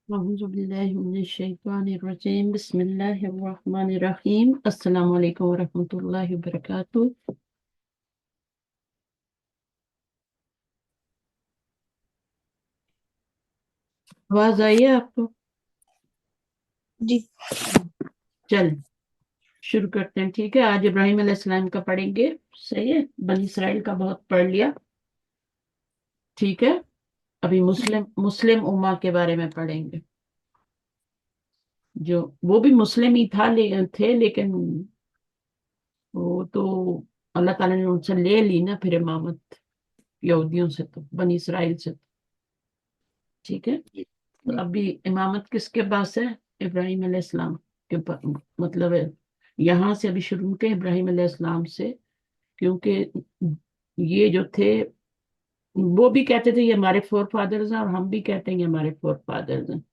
अऊज़ु बिल्लाहि मिनश शैतानिर रजीम बिस्मिल्लाहिर रहमानिर रहीम अस्सलामु अलैकुम व रहमतुल्लाहि व बरकातुहू। आवाज आई है आपको? जी। चल शुरू करते हैं। ठीक है, आज इब्राहिम अलैहिस्सलाम का पढ़ेंगे। सही है, बनी इसराइल का बहुत पढ़ लिया। ठीक है, अभी मुस्लिम मुस्लिम उम्मा के बारे में पढ़ेंगे। जो वो भी मुस्लिम ही थे, लेकिन वो तो अल्लाह ताला ने उनसे ले ली ना फिर इमामत, यहूदियों से, तो बनी इसराइल से। ठीक है, तो जी। अभी इमामत किसके पास है? इब्राहिम अलैहिस्सलाम के पास। मतलब है, यहाँ से अभी शुरू के इब्राहिम अलैहिस्सलाम से, क्योंकि ये जो थे वो भी कहते थे ये हमारे फोर फादर्स हैं, और हम भी कहते हैं ये हमारे फोर फादर्स हैं।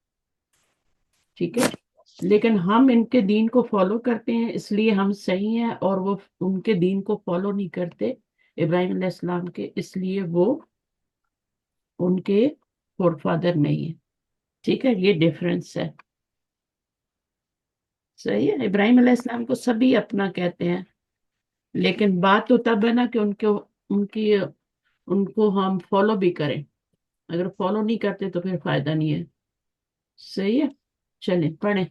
ठीक है, लेकिन हम इनके दीन को फॉलो करते हैं इसलिए हम सही हैं, और वो उनके दीन को फॉलो नहीं करते इब्राहिम अलैहिस्सलाम के, इसलिए वो उनके फोर फादर नहीं है। ठीक है, ये डिफरेंस है। सही है, इब्राहिम अलैहिस्सलाम को सभी अपना कहते हैं, लेकिन बात तो तब है ना कि उनकी उनको हम फॉलो भी करें। अगर फॉलो नहीं करते तो फिर फायदा नहीं है। सही है, चलें पढ़ें।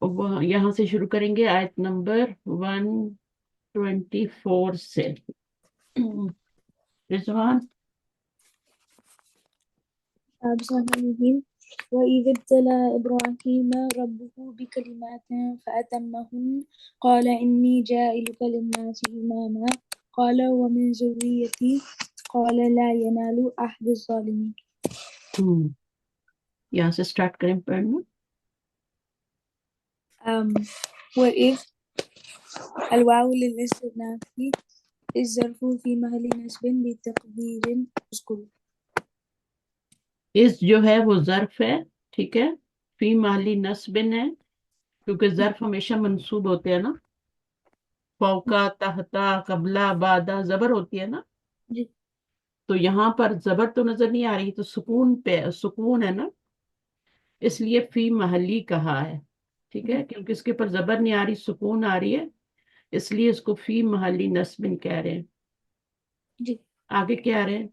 वो यहाँ से शुरू करेंगे आयत नंबर 124 से। रिजवान। الرحيم وإذ ابتلى إبراهيم ربه بكلمات فأتمهن قال إني جاعلك للناس إماما قال ومن ذريتي قال لا ينال أحد الظالمين. यहाँ से स्टार्ट करें पढ़ना। وإذ الواو للاستئناف الظرف في محل نصب بتقدير اذكر. इस जो है वो जर्फ है। ठीक है, फी माली नस्बिन है, क्योंकि जर्फ हमेशा मंसूब होते हैं ना। फौका, तहता, कबला, बादा जबर होती है ना। जी। तो यहाँ पर जबर तो नजर नहीं आ रही, तो सुकून पे सुकून है ना, इसलिए फी महली कहा है। ठीक है, क्योंकि इसके ऊपर जबर नहीं आ रही, सुकून आ रही है, इसलिए इसको फी महली नस्बिन कह रहे हैं। जी। आगे क्या रहे हैं?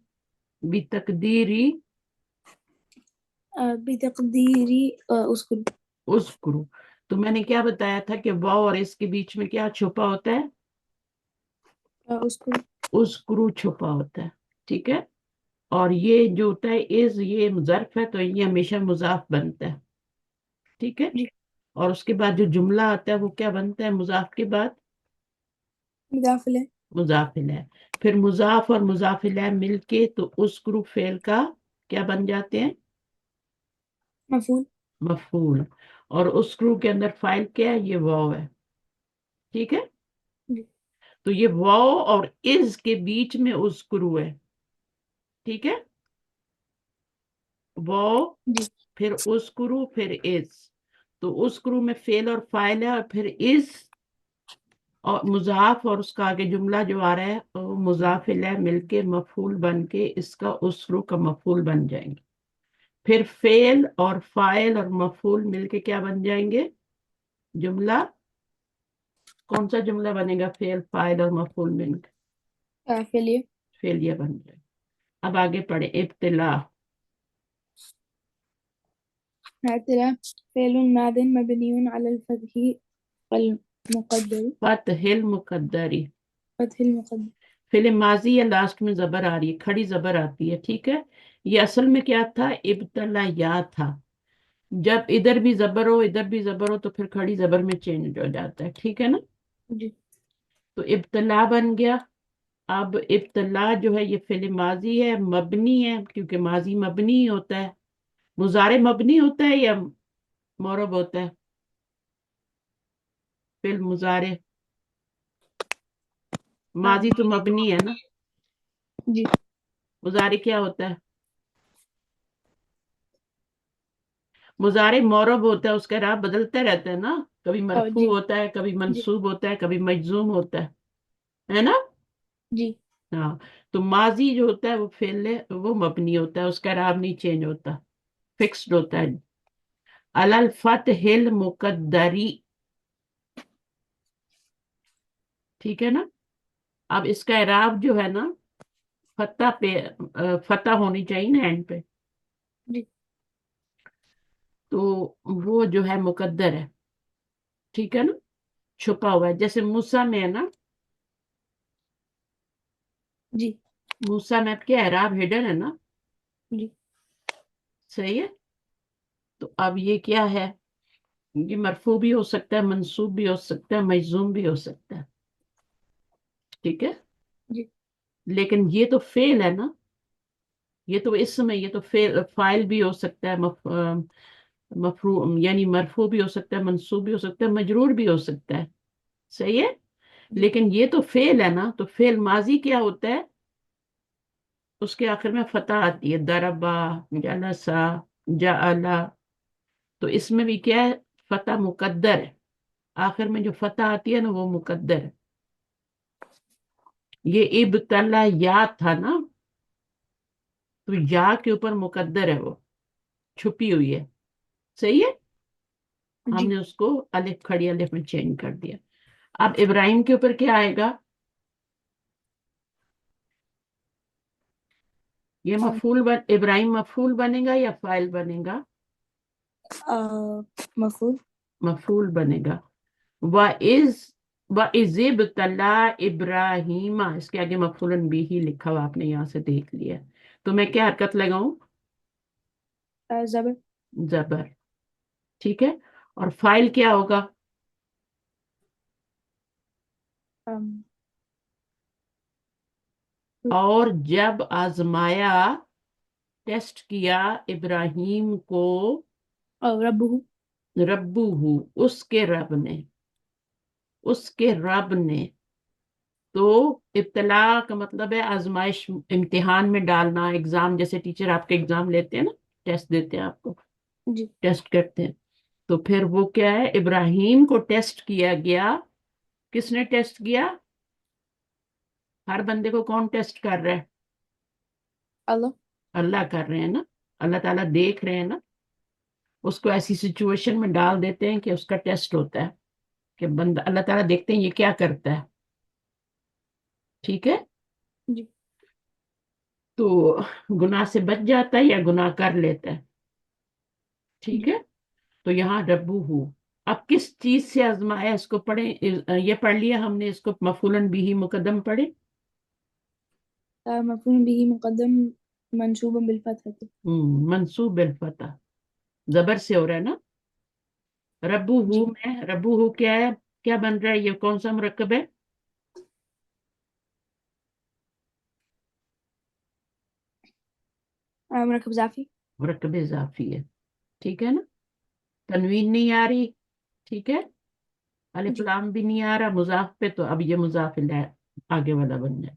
बितकदीरी بتقدير اذكر. उस्कुरु। तो मैंने क्या बताया था कि वाव और इसके बीच में क्या छुपा होता है? اذكر. उस्कुरु छुपा होता है। ठीक है, और ये जो होता है इज, ये ज़र्फ है तो ये हमेशा मुजाफ बनता है। ठीक है, जी. और उसके बाद जो जुमला आता है वो क्या बनता है मुजाफ के बाद? مضاف إليه. मुजाफिल है। फिर मुजाफ और मुजाफिल है मिलके तो उस ग्रुप फेल का क्या बन जाते हैं? مفعول. मफूल। और उस ग्रुप के अंदर फाइल क्या है? ये वाव है। ठीक है, जी. तो ये वाव और इज के बीच में उस ग्रुप है। ठीक है, वाव, जी. फिर उस ग्रुप, फिर इज। तो उस ग्रुप में फेल और फाइल है, और फिर इज और मुजाफ, और उसका आगे जुमला जो आ रहा है वो मुजाफिल है मिलके मफूल बन के इसका उसरू का मफूल बन जाएंगे। फिर फेल और फाइल और मफूल मिलके क्या बन जाएंगे? जुमला। कौन सा जुमला बनेगा फेल फाइल और मफूल मिलकर? فعلية. फेलियर बन जाए। अब आगे पढ़े। इब्तिला। اعتراف فعل ماض مبني على الفتح المقدر. फतहिल मुकद्दरी। فتح المقدر. फिल माजी या लास्ट में जबर आ रही है, खड़ी जबर आती है। ठीक है, ये असल में क्या था? इब्तला या था। जब इधर भी जबर हो इधर भी जबर हो तो फिर खड़ी जबर में चेंज हो जाता है। ठीक है ना, जी. तो इब्तला बन गया। अब इब्तला जो है ये फिल माजी है, मबनी है, क्योंकि माजी मबनी ही होता है। मुजारे मबनी होता है या मोरब होता है? फिल मुजारे, माजी तो मबनी है ना। जी. मुजारे क्या होता है? मुजारे मोरब होता है, उसका राह बदलता रहता है ना। कभी मरफू जी. होता है, कभी जी. मंसूब होता है, कभी मजजूम होता है ना। जी. हाँ, तो माजी जो होता है वो फेल है, वो मबनी होता है, उसका राब नहीं चेंज होता। फिक्स्ड होता है। अलल फतहिल मुकद्दरी, ठीक है ना। अब इसका इराब जो है ना, फतह पे फतह होनी चाहिए ना एंड पे, जी तो वो जो है मुकद्दर है, ठीक है ना, छुपा हुआ है। जैसे मूसा में है ना, जी मूसा में क्या है, इराब हिडन है ना, जी सही है। तो अब ये क्या है, ये मरफू भी हो सकता है, मंसूब भी हो सकता है, मजजूम भी हो सकता है, ठीक है। जी लेकिन ये तो फेल है ना, ये तो इसम है, ये तो फेल फाइल भी हो सकता है, मफरू यानी मरफू भी हो सकता है, मंसूब भी हो सकता है, मजरूर भी हो सकता है, सही है। जी लेकिन ये तो फेल है ना, तो फेल माजी क्या होता है, उसके आखिर में फतह आती है, दरबा, जलसा, जाअला। तो इसमें भी क्या है, फतह मुकद्दर है, आखिर में जो फतह आती है ना वो मुकद्दर है। ये इब्तला या था ना, तो या के ऊपर मुकद्दर है, वो छुपी हुई है, सही है। जी हमने उसको अलिफ खड़ी अलिफ में चेंज कर दिया। अब इब्राहिम के ऊपर क्या आएगा, ये अम, इब्राहिम मफूल बनेगा या फाइल बनेगा, मफूल मफूल बनेगा। वाइज वाइजिब तला इब्राहिमा, इसके आगे मफूलन भी ही लिखा हुआ आपने यहां से देख लिया। तो मैं क्या हरकत लगाऊं, ज़बर जबर, ठीक है। और फाइल क्या होगा, अम, और जब आजमाया, टेस्ट किया इब्राहिम को, रब्बुहु रब्बूहू, उसके रब ने, उसके रब ने। तो इब्तला का मतलब है आजमाइश, इम्तिहान में डालना, एग्जाम, जैसे टीचर आपके एग्जाम लेते हैं ना, टेस्ट देते हैं आपको, जी टेस्ट करते हैं। तो फिर वो क्या है, इब्राहिम को टेस्ट किया गया। किसने टेस्ट किया, हर बंदे को कौन टेस्ट कर रहा है, अल्लाह अल्लाह कर रहे हैं ना, अल्लाह ताला देख रहे हैं ना। उसको ऐसी सिचुएशन में डाल देते हैं कि उसका टेस्ट होता है, कि बंदा, अल्लाह ताला देखते हैं ये क्या करता है, ठीक है। जी तो गुनाह से बच जाता है या गुनाह कर लेता है, ठीक जी है। तो यहाँ रब्बू हूँ। अब किस चीज से आजमाया, इसको पढ़े, ये पढ़ लिया हमने, इसको मफूलन बिही मुकद्दम पढ़े। मफूल बिही मुक़द्दम मंसूबन बिल फतहती मंसूब बिल फतह, जबर से हो रहा है ना। रब्बू हूँ जी में, रब्बू हूँ क्या है, क्या बन रहा है, ये कौन सा मुरक्कब है, मुरक्कब इज़ाफ़ी मुरक्कब इजाफी है, ठीक है ना। तनवीन नहीं आ रही, ठीक है। अलिफ जी लाम भी नहीं आ रहा मुजाफ पे, तो अब ये मुजाफ इलैह आगे वाला बन जाए।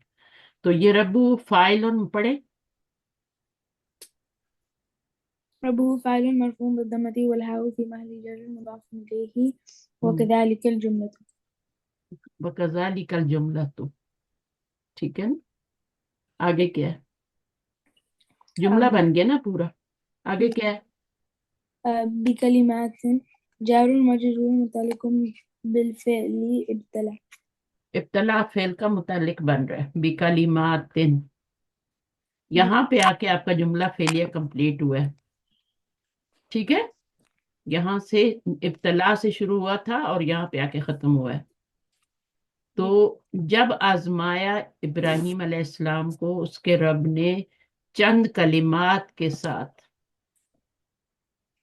तो ये रब्बू फाइल पढ़े, रब्बुहु फ़ाइलुन मरफ़ूअन बिद्दम्मति वल हाउ फ़ी महल्लि जर्र मुज़ाफ़ुन इलैहि वकज़ालिकल जुमलतु वकज़ालिकल जुमला, तो ठीक है ना। आगे क्या है, जुमला अम, बन गया ना पूरा, आगे क्या है, बिकलिमातिन जारुन मजरूर मुतअल्लिकुम बिलफ़िअलि इब्तला इब्तला फेल का मुतालिक बन रहा है, बिकलिमातिन। जी यहाँ पे आके आपका जुमला फेलियर कंप्लीट हुआ है, ठीक है। यहाँ से इब्तला से शुरू हुआ था और यहाँ पे आके खत्म हुआ है। जी तो जब आजमाया इब्राहिम अलैहिस्सलाम को उसके रब ने चंद कलिमात के साथ,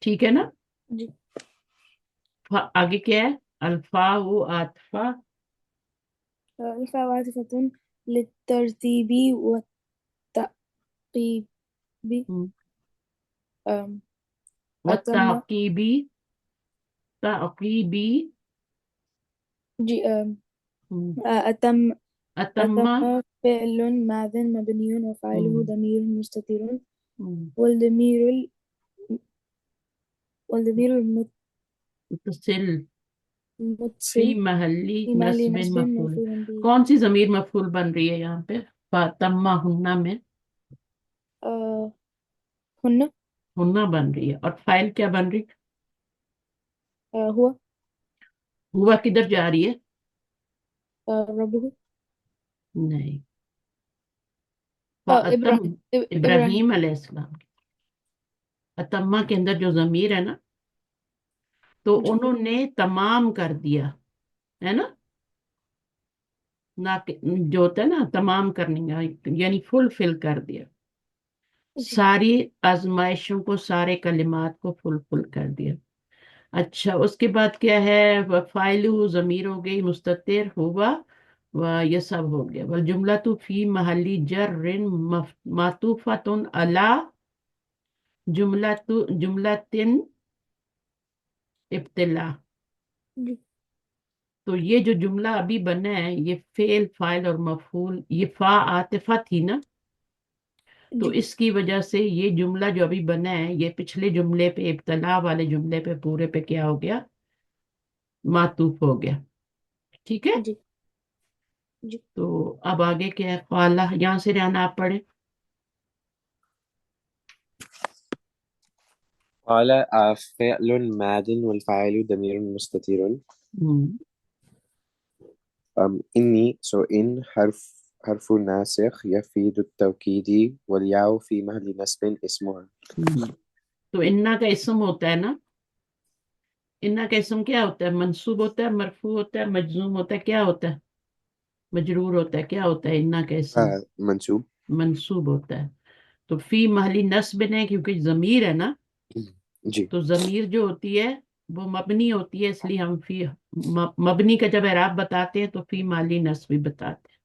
ठीक है ना। जी आगे क्या है, अल्फा वो आतफा, अल्फ़ा वातिफ़तुन लित्तरतीबि वत्तक़ीबि अम, व अतम ताकीबी, ताकीबी, जी हम्म, अतम अतम्मा, أتم فعل ماض مبني وفاعله हम्म, ضمير مستتر हम्म, والضمير والضمير मुتصल फी المتصل महल्ली في محل नस्बिन نصب मफूल। مفعول به कौन सी जमीर मफूल बन रही है यहाँ पे, फातम्मा हुन्ना में, آه هن हुन्ना बन रही है। और फाइल क्या बन रही? हुआ हुआ किधर जा रही है? रबहू नहीं, तम इब्राहिम इब्राहिम इब्राहिम अलैहिस्सलाम। अतम्मा के अंदर जो जमीर है ना, तो जी उन्होंने तमाम कर दिया, है ना? ना जो होता है ना तमाम करने का, यानी फुलफिल कर दिया, जी सारी आजमाइशों को, सारे कलिमात को फुलफिल कर दिया। अच्छा, उसके बाद क्या है? फाइलु जमीर हो गई, मुस्ततिर हुआ, ये सब हो गया। वल जुमला तो फी महली जर्रिन मातूफतुन अला जुमलातिन इब्तिला। जी तो ये जो जुमला अभी बना है, ये फेल फाइल और मफूल, ये फा आतिफा थी ना, तो जी इसकी वजह से ये जुमला जो अभी बना है, ये पिछले जुमले पे, इब्तला वाले जुमले पे, पूरे पे क्या हो गया? मातूफ हो गया। ठीक है। जी जी तो अब आगे क्या है? ख्वाला, यहाँ से रहना आप पढ़े। قال فعل ماد والفاعل ضمير مستتر. हम्म إني so إن حرف ناسخ يفيد التوكيد والياء في محل نصب اسمها. हम्म। तो इन्ना का इसम होता है ना, इन्ना का इसम क्या होता है? मंसूब होता है, मरफू होता है, मजजूम होता है, क्या होता है? मजरूर होता है। क्या होता है इन्ना का इसम? منسوب. मंसूब होता है। तो फी महली नस्ब है, क्योंकि जमीर है ना, जी तो जमीर जो होती है वो मबनी होती है, इसलिए हम फी मबनी का जब एराब बताते हैं तो फी माली नस्ब भी बताते हैं,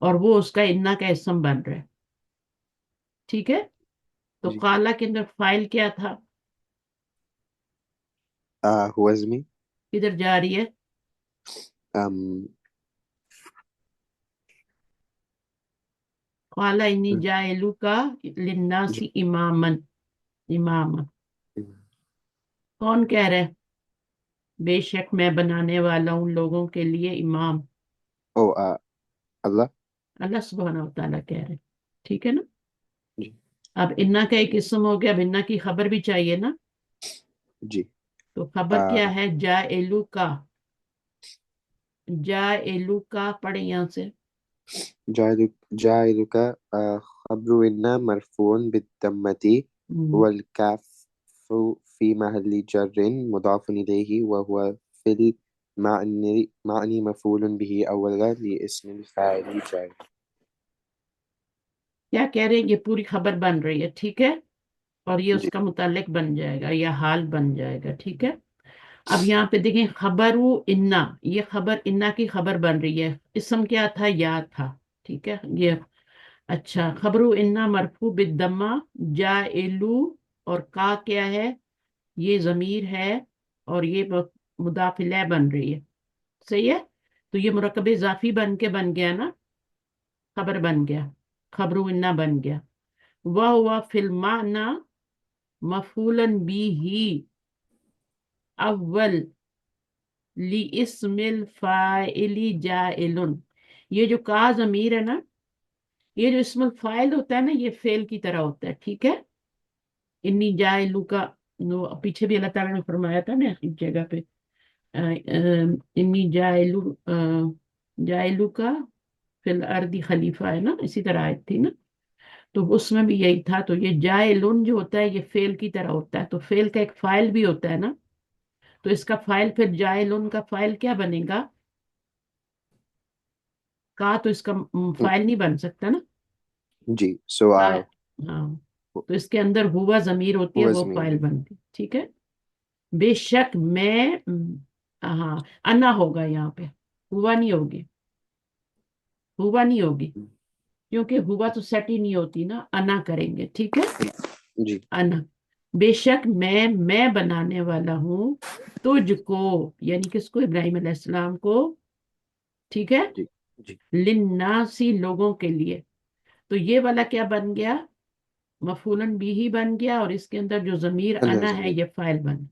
और वो उसका इन्ना का इसम बन रहा है। ठीक है। तो जी काला के अंदर फाइल क्या था? هو اسمي. किधर जा रही है? أم काला इन्नी जाइलू का लिन्नासी जी इमामन। इमाम कौन कह रहा है? बेशक मैं बनाने वाला हूँ लोगों के लिए इमाम। أو الله. अल्लाह सुब्हानहू व तआला कह रहे हैं। ठीक है ना? जी अब इन्ना का एक किस्म हो गया। अब इन्ना की खबर भी चाहिए ना, जी तो खबर क्या है? जाइलू का। जाइलू का पढ़े यहाँ से। جاعلك خبر إن مرفوع بالضمة हम्म والكاف في محل جر مضاف إليه وهو في المعنى مفعول به أولا لاسم الفاعل جاء. क्या कह रहे हैं? ये पूरी खबर बन रही है, ठीक है, और ये जी उसका मुतालिक बन जाएगा या हाल बन जाएगा। ठीक है। अब यहाँ पे देखें, खबरु इन्ना, ये खबर इन्ना की खबर बन रही है। इसम क्या था? या था। ठीक है ये। अच्छा, खबरु इन्ना मरफू बिद्दम्मा जाइलू, और का क्या है? ये जमीर है, और ये मुदाफिला बन रही है। सही है। तो ये मुरक्कब इजाफी बन के बन गया ना, खबर बन गया, खबरु इन्ना बन गया। वह हुआ फिल माना मफूलन बी ही अव्वल ली इस्मिल फाइली जाइलुन। ये जो का जमीर है ना, ये जो इस्मुल फाइल होता है ना, ये फेल की तरह होता है। ठीक है। इन्नी जाइलू का, पीछे भी अल्लाह ताला ने फरमाया था ना एक जगह पे, इन्नी जाइलू का फिल अर्दी खलीफा, है ना, इसी तरह आयत थी ना, तो उसमें भी यही था। तो ये जाइलुन जो होता है, ये फेल की तरह होता है। तो फेल का एक फाइल भी होता है ना, तो इसका फाइल फिर जाइलुन का फाइल क्या बनेगा? का तो इसका फाइल नहीं बन सकता ना। जी so हाँ। हाँ, तो इसके अंदर हुआ जमीर होती है, هو वो اسمي. फाइल बनती है। ठीक है। बेशक मैं हाँ, अना होगा यहाँ पे, हुआ नहीं होगी। हुआ नहीं होगी, क्योंकि हुआ तो सेट ही नहीं होती ना, अना करेंगे। ठीक है। जी अना, बेशक मैं बनाने वाला हूँ तुझको, यानी किसको? इब्राहिम अलैहिस्सलाम को। ठीक है। जी जी लिन्नासी, लोगों के लिए। तो ये वाला क्या बन गया? मफूलन भी ही बन गया, और इसके अंदर जो जमीर أنا अना है, زميل. ये फाइल बन।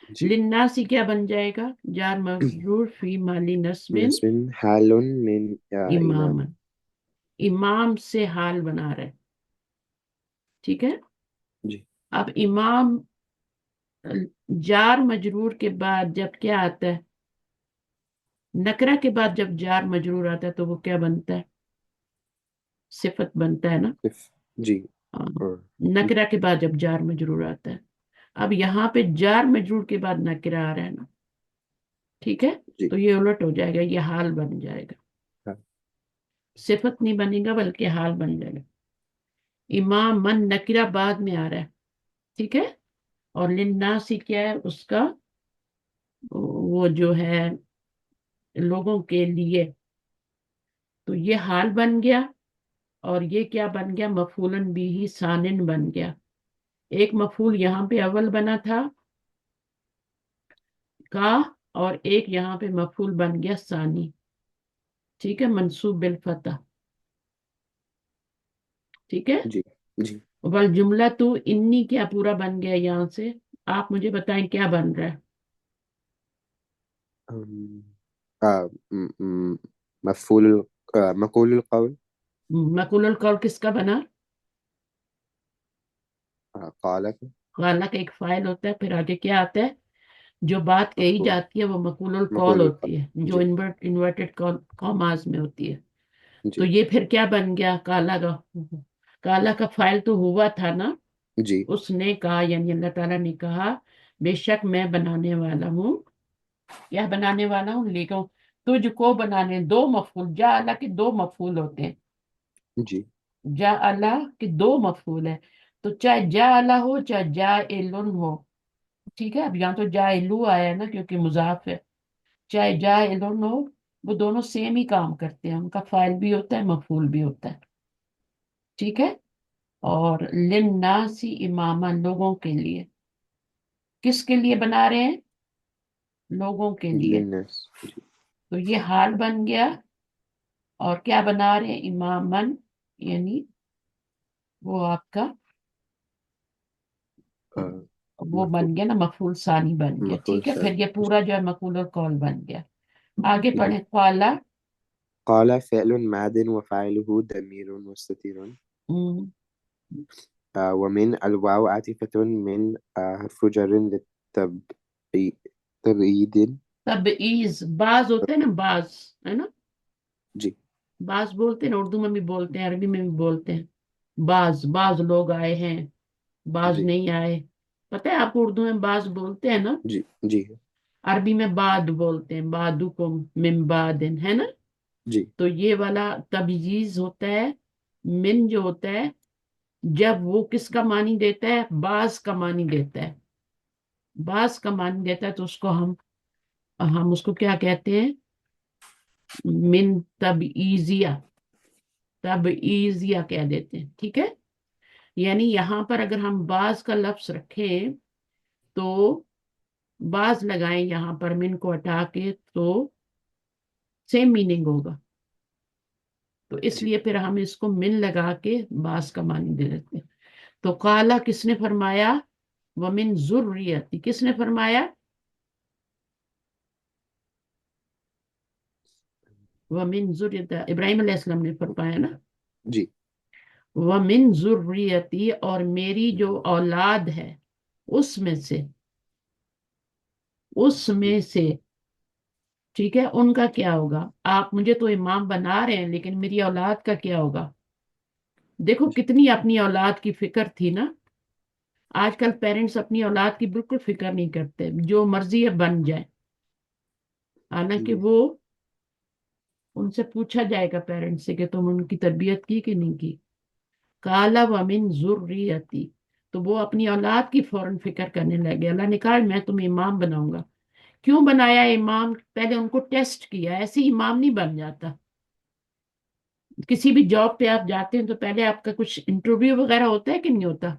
जी लिन्नासी क्या बन जाएगा? जार मजरूर फी माली नस्बिन نسب حال من इमाम। إمام. इमाम से हाल बना रहे। ठीक है। जी اب امام جار مجرور کے بعد جب کیا آتا ہے، نکرہ کے بعد جب جار مجرور آتا ہے تو وہ کیا بنتا ہے؟ صفت بنتا ہے نا. جی ہاں، اور نکرہ کے بعد جب جار مجرور آتا ہے. اب یہاں پہ جار مجرور کے بعد نکرہ آ رہا ہے نا، ٹھیک ہے، جی تو یہ الٹ ہو جائے گا، یہ حال بن جائے گا. ہاں صفت نہیں بنے گا بلکہ حال بن جائے گا. امام من نکرہ بعد میں آ رہا ہے، ٹھیک ہے، اور للناسی کیا ہے اس کا، وہ جو ہے لوگوں کے لیے، تو یہ حال بن گیا. اور یہ کیا بن گیا؟ مفعولن بھی ثانن بن گیا. ایک مفعول یہاں پہ اول بنا تھا کا، اور ایک یہاں پہ مفعول بن گیا ثانی، ٹھیک ہے، منصوب بالفتح، ٹھیک ہے. جی جی والجملہ تو انی کیا پورا بن گیا یہاں سے؟ آپ مجھے بتائیں کیا بن رہا ہے؟ أم، مفعول مقول القول مقول القول کس کا بنا؟ قال قالہ کا ایک فائل ہوتا ہے، پھر آگے کیا آتا ہے؟ جو بات کہی مفعول جاتی ہے وہ مقول القول مقول القول ہوتی ہے، جو جی انورٹڈ کاماز میں ہوتی ہے. تو جی یہ پھر کیا بن گیا؟ کالا کا. کالا کا فائل تو ہوا تھا نا. جی اس نے کہا، یعنی اللہ تعالیٰ نے کہا بے شک میں بنانے والا ہوں. کیا بنانے والا ہوں؟ لیکن تجھ کو بنانے. دو مفعول، جا اللہ کے دو مفعول ہوتے ہیں. جی جا اللہ کے دو مفعول ہیں، تو چاہے جا اللہ ہو چاہے جا ہو، ٹھیک ہے. اب یہاں تو جا آیا ہے نا کیونکہ مضاف ہے. چاہے جا ہو، وہ دونوں سیم ہی کام کرتے ہیں، ان کا فائل بھی ہوتا ہے مفعول بھی ہوتا ہے، ٹھیک ہے. اور للناسی اماما، لوگوں کے لیے. کس کے لیے بنا رہے ہیں؟ لوگوں کے لیے. للناس جی تو یہ حال بن گیا. اور کیا بنا رہے ہیں؟ امامن، یعنی وہ آپ کا وہ مفعول بن گیا نا، مفعول ثانی بن گیا، مفعول ٹھیک ہے. پھر ثاني یہ پورا جو ہے مقول القول بن گیا. آگے جی پڑھیں. قالا. قال فعل ماد وفاعله ضمير مستتر ومن الواو عاطفة من حرف جر للتبعيد تبعیض، بعض ہوتے ہیں نا، بعض ہے نا، جی بعض بولتے ہیں نا، اردو میں بھی بولتے ہیں، عربی میں بھی بولتے ہیں. بعض بعض لوگ آئے ہیں، بعض جی نہیں آئے. پتہ ہے آپ کو اردو میں بعض بولتے ہیں نا، جی جی عربی میں بعد بولتے ہیں، بعدکم من بعدن، ہے نا. جی تو یہ والا تبعیض ہوتا ہے. من جو ہوتا ہے جب وہ کس کا معنی دیتا ہے؟ بعض کا معنی دیتا ہے. بعض کا معنی دیتا ہے تو اس کو ہم اس کو کیا کہتے ہیں؟ من تبعیضیہ، تبعیضیہ کہہ دیتے ہیں، ٹھیک ہے. یعنی یہاں پر اگر ہم بعض کا لفظ رکھیں تو بعض لگائیں یہاں پر من کو ہٹا کے تو سیم میننگ ہوگا. تو اس جی لیے پھر ہم اس کو من لگا کے بعض کا معنی دے دیتے ہیں. تو قالا کس نے فرمایا؟ ومن ذریتی، کس نے فرمایا؟ ومن ذریتی، ابراہیم علیہ السلام نے فرمایا نا. جی ومن ذریتی، اور میری جو اولاد ہے اس میں سے، اس میں سے، ٹھیک ہے. ان کا کیا ہوگا؟ آپ مجھے تو امام بنا رہے ہیں لیکن میری اولاد کا کیا ہوگا؟ دیکھو کتنی اپنی اولاد کی فکر تھی نا. آج کل پیرنٹس اپنی اولاد کی بالکل فکر نہیں کرتے، جو مرضی ہے بن جائے. حالانکہ جی وہ ان سے پوچھا جائے گا پیرنٹس سے کہ تم ان کی تربیت کی کہ نہیں کی. کالا ومن ذریتی، تو وہ اپنی اولاد کی فوراً فکر کرنے لگے. اللہ نے کہا میں تمہیں امام بناؤں گا. کیوں بنایا امام؟ پہلے ان کو ٹیسٹ کیا، ایسے امام نہیں بن جاتا. کسی بھی جاب پہ آپ جاتے ہیں تو پہلے آپ کا کچھ انٹرویو وغیرہ ہوتا ہے کہ نہیں ہوتا؟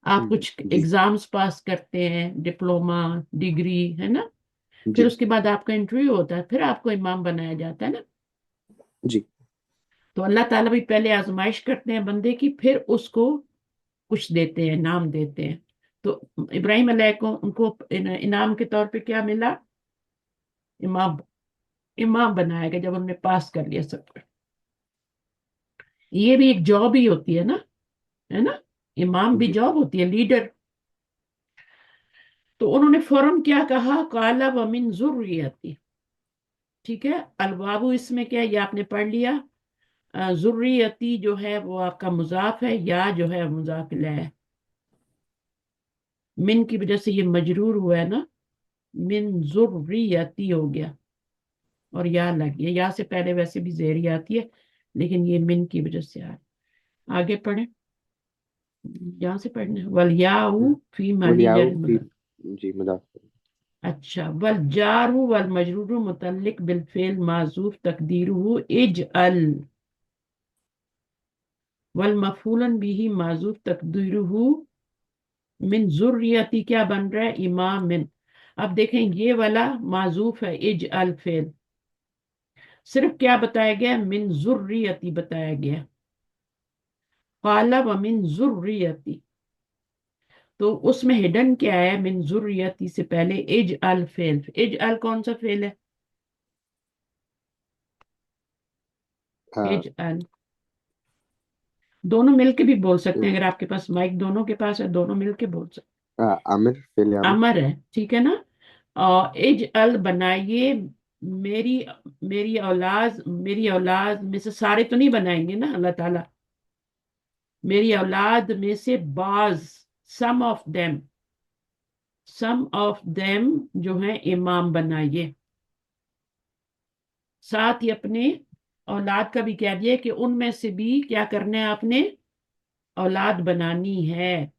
آپ کچھ جی ایگزامز پاس کرتے ہیں، ڈپلوما، ڈگری، ہے نا. پھر جی اس کے بعد آپ کا انٹرویو ہوتا ہے، پھر آپ کو امام بنایا جاتا ہے نا. جی تو اللہ تعالیٰ بھی پہلے آزمائش کرتے ہیں بندے کی، پھر اس کو کچھ دیتے ہیں، انعام دیتے ہیں. تو ابراہیم علیہ کو ان کو انعام کے طور پہ کیا ملا؟ امام. امام بنایا گیا جب انہوں نے پاس کر لیا سب کچھ. یہ بھی ایک جاب ہی ہوتی ہے نا، ہے نا. इमाम भी जी जॉब होती है, लीडर। तो उन्होंने फौरन क्या कहा, काला व मिन जुर्रियती। ठीक है, अलबाबू इसमें क्या है, ये आपने पढ़ लिया। जुर्रियती जो है वो आपका मुजाफ है, या जो है मुजाफ इलैह है। मिन की वजह से ये मजरूर हुआ है ना, मिन जुर्रियती हो गया, और या लग गया। या से पहले वैसे भी जेरी आती है, लेकिन ये मिन की वजह से आ रहा है। आगे पढ़े, यहाँ से पढ़ने, वल याऊ फी महली वलियाउ जर फी मुजर। जी मुदाफ अच्छा, वल जारु वल मजरूर मुतल्लिक बिल फेल माजूफ तकदीरुहु इज अल, वल मफूलन बिही माजूफ तकदीरुहु मिन जुर्रियती क्या बन रहा है, इमाम मिन। अब देखें, ये वाला माजूफ है, इज अल फेल। सिर्फ क्या बताया गया, मिन जुर्रियती बताया गया। काला व मिन जुर्रियती, तो उसमें हिडन क्या है, मिन जुर्रियती से पहले is all fail. Is all कौन सा फेल है, इज अल। दोनों मिलके भी बोल सकते हैं, अगर आपके पास माइक दोनों के पास है, दोनों मिलके बोल सकते अमर फिल हैं। अमर अमर है, ठीक है ना। और इज अल बनाइए, मेरी मेरी औलाद में से, सारे तो नहीं बनाएंगे ना अल्लाह ताला, मेरी औलाद में से बाज, some of them, some of them जो है इमाम बनाइए। साथ ही अपने औलाद का भी कह दिया कि उनमें से भी क्या करना है आपने, औलाद बनानी है।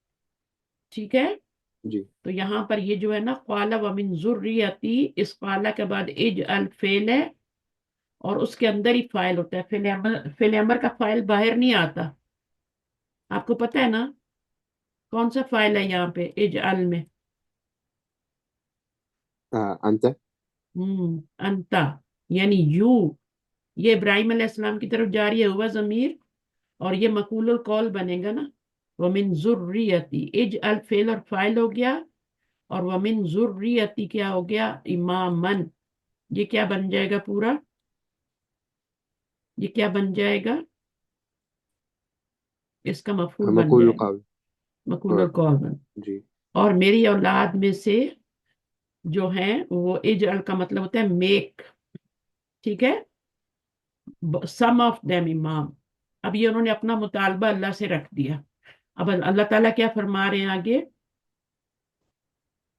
ठीक है, जी तो यहाँ पर ये जो है ना, क़ाला व मिन ज़ुर्रियती, इस क़ाला के बाद इज अल फेल है, और उसके अंदर ही फाइल होता है। फेल अमर का फाइल बाहर नहीं आता, आपको पता है ना। कौन सा फाइल है यहाँ पे इज अल में, अंत अंता, यानी यू। ये इब्राहिम अलैहिस्सलाम की तरफ जा रही है हुआ जमीर, और ये मकूलुल कौल बनेगा ना, वमिन जुर्रियती। इज अल फेल और फाइल हो गया, और वमिन जुर्रियती क्या हो गया, इमामन। ये क्या बन जाएगा पूरा, ये क्या बन जाएगा, इसका मफूल बन मकूल जाएगा, काल मकूलुल कौल बन। जी और मेरी औलाद में से जो है वो इज अल का मतलब होता है मेक। ठीक है, सम ऑफ देम इमाम। अब ये उन्होंने अपना मुतालबा अल्लाह से रख दिया। अब अल्लाह ताला क्या फरमा रहे हैं आगे,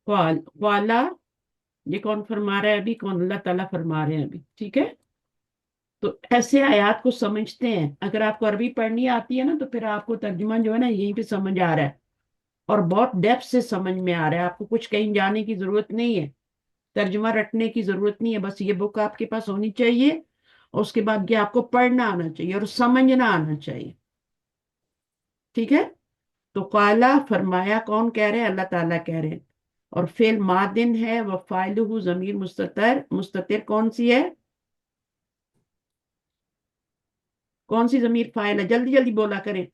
वाला, ये कौन फरमा रहा है अभी, कौन, अल्लाह ताला फरमा रहे हैं अभी। ठीक है, तो ऐसे आयात को समझते हैं। अगर आपको अरबी पढ़नी आती है ना, तो फिर आपको तर्जुमा जो है ना यहीं पे समझ आ रहा है, और बहुत डेप्थ से समझ में आ रहा है। आपको कुछ कहीं जाने की जरूरत नहीं है, तर्जुमा रटने की जरूरत नहीं है, बस ये बुक आपके पास होनी चाहिए, और उसके बाद ये आपको पढ़ना आना चाहिए और समझना आना चाहिए। ठीक है, तो काला फरमाया, कौन कह रहे हैं, अल्लाह ताला कह रहे हैं। और फेल मादिन है, वह फाइलहू जमीर मुस्ततर, मुस्ततिर कौन सी है, कौन सी जमीर फाइल है, जल्दी जल्दी बोला करें।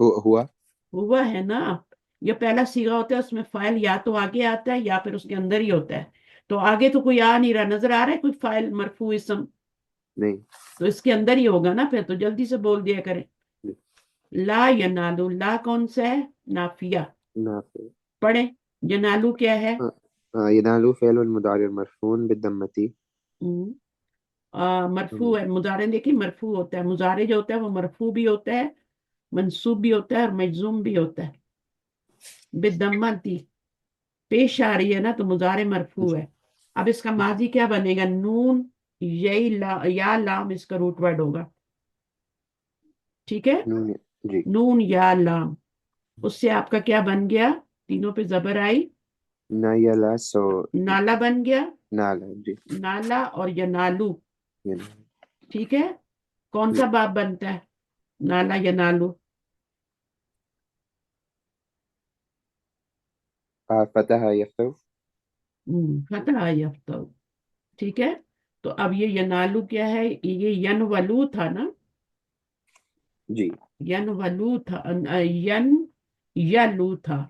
हुआ हुआ है ना, ये पहला सीगा होता है, उसमें फाइल या तो आगे आता है या फिर उसके अंदर ही होता है। तो आगे तो कोई आ नहीं रहा, नजर आ रहा है कोई फाइल मरफू इसम, नहीं तो इसके अंदर ही होगा ना, फिर तो जल्दी से बोल दिया करें। ला यनालू, ला कौन सा है, नाफिया। नाफे पढ़े, यनालू क्या है, यनालु फ़िल मुदारिर मरफ़ून बिद्दम्मती मरफू है। मुजारे देखिए मरफू होता है, मुजारे जो होता है वो मरफू भी होता है, मंसूब भी होता है, और मजजूम भी होता है। बिदम्मा दी, पेश आ रही है ना, तो मुजारे मरफू जी है। अब इसका माजी क्या बनेगा, नून, यही या लाम इसका रूट वर्ड होगा। ठीक है, नून जी नून या लाम, उससे आपका क्या बन गया, तीनों पे जबर आई, नायला सो नाला बन गया, नाला जी नाला और यनालू। यन- ठीक है, कौन सा बाप बनता है, नाला यनालू, फतह यफ्तह फतह यफ्तहू। ठीक है, तो अब ये यनालू क्या है, ये यन वलू था ना, जी यन वलू था, यन यलू था।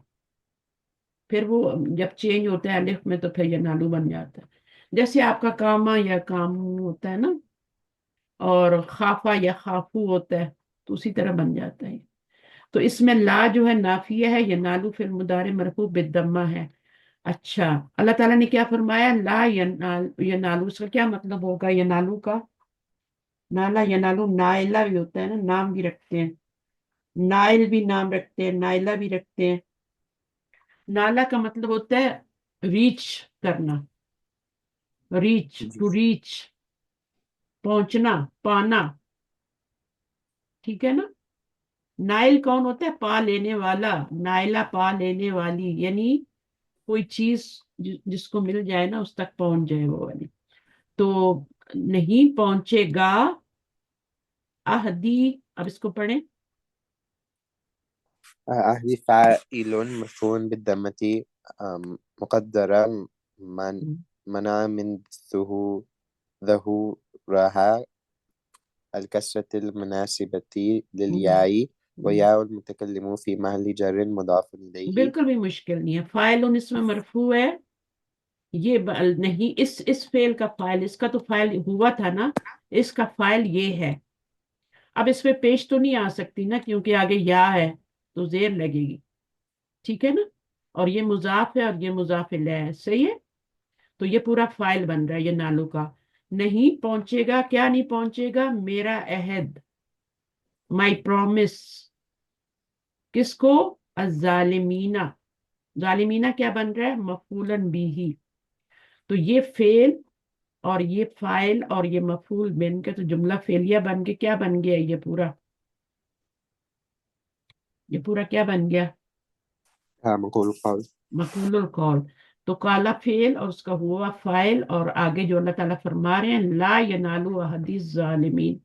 फिर वो जब चेंज होता है अलिफ में, तो फिर यनालू बन जाता है। जैसे आपका कामा या काम होता है ना, اور خافا یا خافو ہوتا ہے تو اسی طرح بن جاتا ہے. تو اس میں لا جو ہے نافیہ ہے، ینالو فی المضارع مرفوع بالضمہ ہے. اچھا، اللہ تعالیٰ نے کیا فرمایا؟ لا ینالو، اس کا کیا مطلب ہوگا ینالو کا؟ نالا ینالو، نائلہ بھی ہوتا ہے نا، نام بھی رکھتے ہیں، نائل بھی نام رکھتے ہیں، نائلہ بھی رکھتے ہیں. نالا کا مطلب ہوتا ہے ریچ کرنا، ریچ، جی ٹو ریچ، پہنچنا، پانا. ٹھیک ہے نا. نائل کون ہوتا ہے؟ پا لینے والا، نائلہ پا لینے والی، یعنی کوئی چیز جس کو مل جائے نا اس تک پہنچ جائے وہ والی. تو نہیں پہنچے گا، اہدی، اب اس کو پڑھیں. أهل فاعل مرفوع بالضمة مقدرة منع من ظهورها الكسرة المناسبة للياء وياء المتكلم في محل جر مضاف إليه. بالکل بھی مشکل نہیں ہے. فاعل اس میں مرفوع ہے، یہ نہیں، اس فعل کا فاعل، اس کا تو فاعل ہوا تھا نا، اس کا فاعل یہ ہے. اب اس پہ پیش تو نہیں آ سکتی نا کیونکہ آگے یا ہے تو زیر لگے گی. ٹھیک ہے نا. اور یہ مضاف ہے اور یہ مضاف الیہ ہے. صحیح ہے. تو یہ پورا فاعل بن رہا ہے یہ نالو کا. نہیں پہنچے گا، کیا نہیں پہنچے گا؟ میرا عہد، مائی پرومس. کس کو؟ الظالمین. ظالمینہ کیا بن رہا ہے؟ مفعولن بھی. تو یہ فعل اور یہ فاعل اور یہ مفعول بن کے تو جملہ فعلیہ بن کے کیا بن گیا؟ یہ پورا کیا بن گیا؟ مقول القول. مفعول القول. تو کالا فعل اور اس کا ہوا فاعل، اور آگے جو اللہ تعالیٰ فرما رہے ہیں لا ینالو احد الظالمین،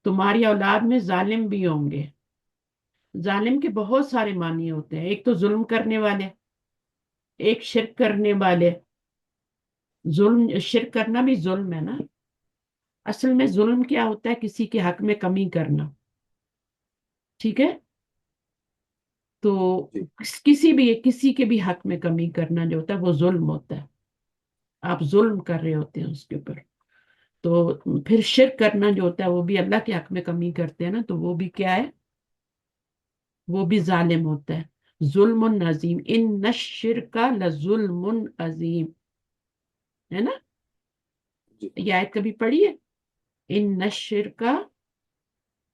تمہاری اولاد میں ظالم بھی ہوں گے. ظالم کے بہت سارے معنی ہوتے ہیں. ایک تو ظلم کرنے والے، ایک شرک کرنے والے. ظلم، شرک کرنا بھی ظلم ہے نا. اصل میں ظلم کیا ہوتا ہے؟ کسی کے حق میں کمی کرنا. ٹھیک ہے. تو جی. کسی کے بھی حق میں کمی کرنا جو ہوتا ہے وہ ظلم ہوتا ہے. آپ ظلم کر رہے ہوتے ہیں اس کے اوپر. تو پھر شرک کرنا جو ہوتا ہے وہ بھی اللہ کے حق میں کمی کرتے ہیں نا، تو وہ بھی کیا ہے؟ وہ بھی ظالم ہوتا ہے. ظلم عظیم، ان الشرک لظلم عظیم، ہے نا. جی. یہ آیت کبھی پڑھی ہے؟ ان الشرک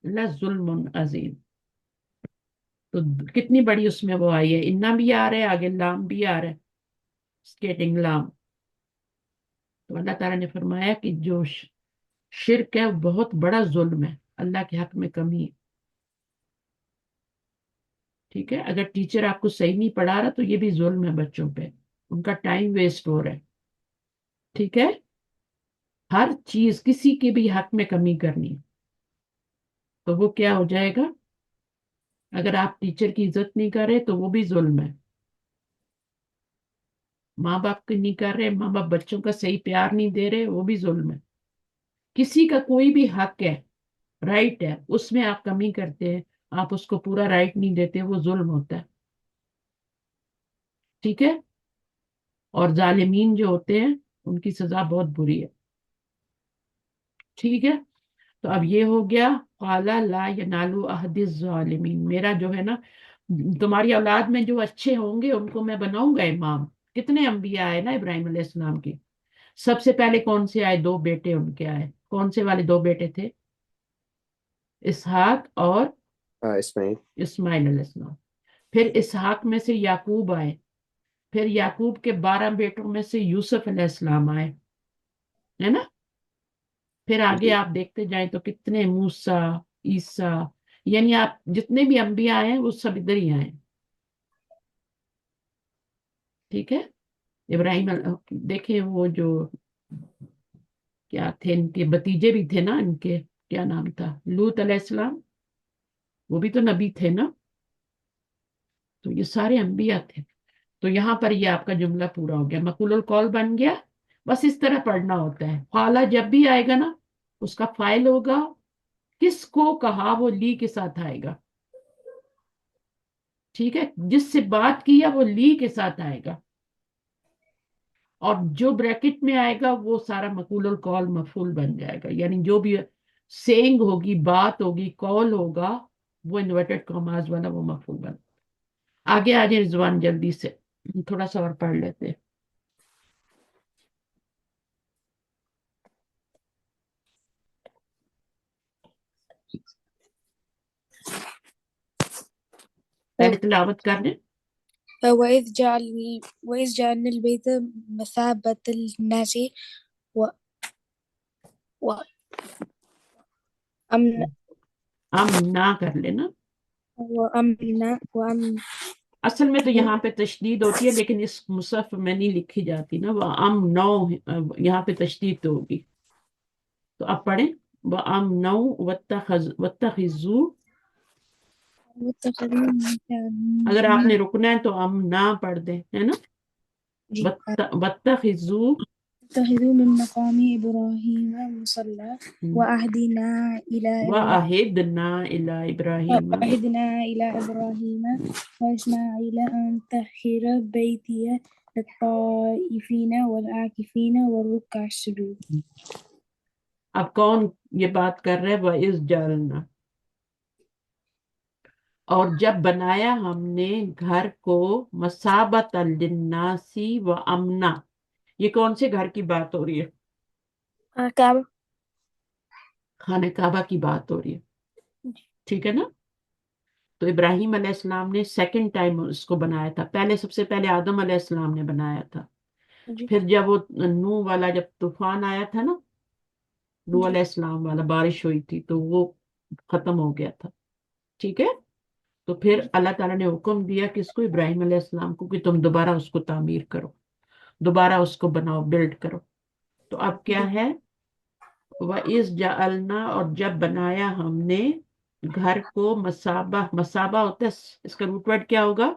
لظلم عظیم. تو کتنی بڑی اس میں وہ آئی ہے، انا بھی آ رہا ہے، آگے لام بھی آ رہا ہے، اسکیٹنگ لام. تو اللہ تعالیٰ نے فرمایا کہ جو شرک ہے وہ بہت بڑا ظلم ہے، اللہ کے حق میں کمی ہے. ٹھیک ہے. اگر ٹیچر آپ کو صحیح نہیں پڑھا رہا تو یہ بھی ظلم ہے بچوں پہ، ان کا ٹائم ویسٹ ہو رہا ہے. ٹھیک ہے. ہر چیز کسی کے بھی حق میں کمی کرنی تو وہ کیا ہو جائے گا؟ اگر آپ ٹیچر کی عزت نہیں کر رہے تو وہ بھی ظلم ہے. ماں باپ کی نہیں کر رہے، ماں باپ بچوں کا صحیح پیار نہیں دے رہے، وہ بھی ظلم ہے. کسی کا کوئی بھی حق ہے، رائٹ ہے، اس میں آپ کمی کرتے ہیں، آپ اس کو پورا رائٹ نہیں دیتے، وہ ظلم ہوتا ہے. ٹھیک ہے. اور ظالمین جو ہوتے ہیں ان کی سزا بہت بری ہے. ٹھیک ہے. تو اب یہ ہو گیا قال لا ینالو عہد الظالمین. میرا جو ہے نا، تمہاری اولاد میں جو اچھے ہوں گے ان کو میں بناؤں گا امام. کتنے انبیاء آئے نا ابراہیم علیہ السلام کے. سب سے پہلے کون سے آئے؟ 2 بیٹے ان کے آئے. کون سے والے 2 بیٹے تھے؟ اسحاق اور اسماعیل. اسماعیل علیہ السلام. پھر اسحاق میں سے یعقوب آئے. پھر یعقوب کے 12 بیٹوں میں سے یوسف علیہ السلام آئے، ہے نا. پھر آگے جی. آپ دیکھتے جائیں تو کتنے موسیٰ، عیسیٰ، یعنی آپ جتنے بھی انبیاء آئے ہیں وہ سب ادھر ہی آئے. ٹھیک ہے. ابراہیم دیکھیں وہ جو کیا تھے، ان کے بتیجے بھی تھے نا، ان کے کیا نام تھا؟ لوط علیہ السلام، وہ بھی تو نبی تھے نا. تو یہ سارے انبیاء تھے. تو یہاں پر یہ آپ کا جملہ پورا ہو گیا، مقول القول بن گیا. بس اس طرح پڑھنا ہوتا ہے. قالا جب بھی آئے گا نا اس کا فاعل ہوگا، کس کو کہا وہ لی کے ساتھ آئے گا. ٹھیک ہے. جس سے بات کی ہے وہ لی کے ساتھ آئے گا. اور جو ब्रैकेट में आएगा वो सारा मकूल और कॉल मफूल बन जाएगा, यानी जो भी सेइंग होगी, बात होगी, कॉल होगा, वो इन्वर्टेड कॉमास वाला वो मफूल बन। आगे आ जाए रिजवान जल्दी से, थोड़ा सा और पढ़ लेते हैं। पहले तिलावत कर लें। وإذ جعلنا البيت مثابة للناس و وأمن हम ना कर लेना। وأمن असल में तो यहाँ पे तशदीद होती है, लेकिन इस मुसहफ में नहीं लिखी जाती ना, वह अम नौ, यहाँ पे तशदीद तो होगी। तो अब पढ़ें, वह अम नौ वत्तखिजू। واتخذوا अगर आपने रुकना है तो अम ना पढ़ दें, है ना। جی वत्तखिजू اتخذوا من مقام إبراهيم مصلى وعهدنا वअहिदना इला इब्राहीम إبراهيم وإسماعيل أن طهر بيتي للطائفين والعاكفين والركع السجود. अब कौन ये बात कर रहे हैं, वह इस जालना, और जब बनाया हमने घर को मसाबत लिन्नासी व अमना। ये कौन से घर की बात हो रही है? काबा। खाने काबा की बात हो रही है, ठीक है ना। तो इब्राहिम अलैहिस्सलाम ने सेकंड टाइम उसको बनाया था, पहले सबसे पहले आदम अलैहिस्सलाम ने बनाया था। जी फिर जब वो नूह वाला जब तूफान आया था ना, नूह जी अलैहिस्सलाम वाला, बारिश हुई थी तो वो खत्म हो गया था, ठीक है। तो फिर अल्लाह ताला ने हुक्म दिया कि इसको इब्राहिम अलैहिस्सलाम को कि तुम दोबारा उसको तामीर करो, दोबारा उसको बनाओ, बिल्ड करो। तो अब क्या जी है, वह इस जालना, और जब बनाया हमने घर को मसाबा, मसाबा होता है, इसका रूट वर्ड क्या होगा?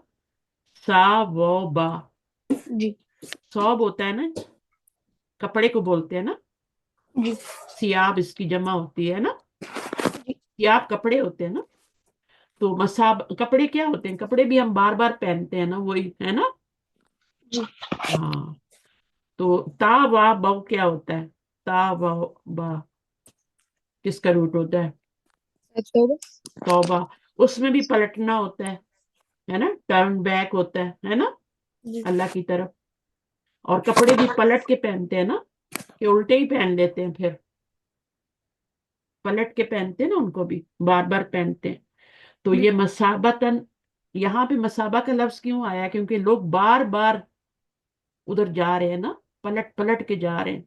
सा वो बा। जी सौब होता है ना, कपड़े को बोलते हैं ना, जी सियाब इसकी जमा होती है ना, जी सियाब कपड़े होते हैं ना। तो मसाब कपड़े क्या होते हैं? कपड़े भी हम बार बार पहनते हैं ना, वही है ना। जी हाँ, तो ता वा बा क्या होता है? ता वा बा किसका रूट होता है? तौबा। तौबा। उसमें भी पलटना होता है ना, टर्न बैक होता है ना, जी अल्लाह की तरफ। और कपड़े भी पलट के पहनते हैं ना, कि उल्टे ही पहन लेते हैं, फिर पलट के पहनते हैं ना, उनको भी बार बार पहनते हैं। तो जी ये मसाबतन, यहाँ पे मसाबा का लफ्ज क्यों आया? क्योंकि लोग बार बार उधर जा रहे हैं ना, पलट पलट के जा रहे हैं।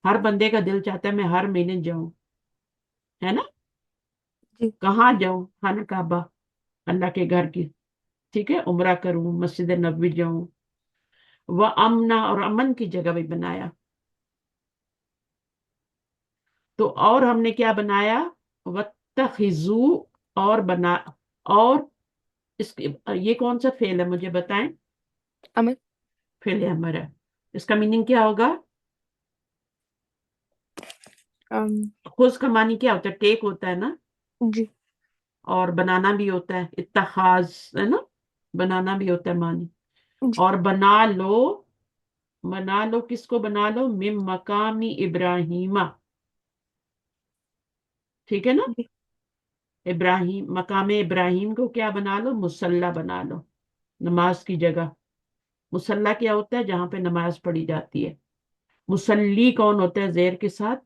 हर बंदे का दिल चाहता है मैं हर महीने जाऊं, है ना। जी कहाँ जाऊं? खाना काबा, अल्लाह के घर की, ठीक है, उम्रा करूं, मस्जिद नबवी जाऊं। वह अमना, और अमन की जगह भी बनाया। तो और हमने क्या बनाया? वत्तखिजू, और बना, और इसके, ये कौन सा फेल है मुझे बताएं? अमर। फेल है हमारा, इसका मीनिंग क्या होगा? खुज का मानी क्या होता है? टेक होता है ना, जी और बनाना भी होता है, इत्तखाज, है ना, बनाना भी होता है मानी। जी और बना लो किसको बना लो? मिम मकामी इब्राहिमा, ठीक है ना। जी इब्राहिम, मकाम इब्राहिम को क्या बना लो? मुसल्ला बना लो, नमाज की जगह। मुसल्ला क्या होता है? जहां पे नमाज पढ़ी जाती है। मुसल्ली कौन होता है जेर के साथ?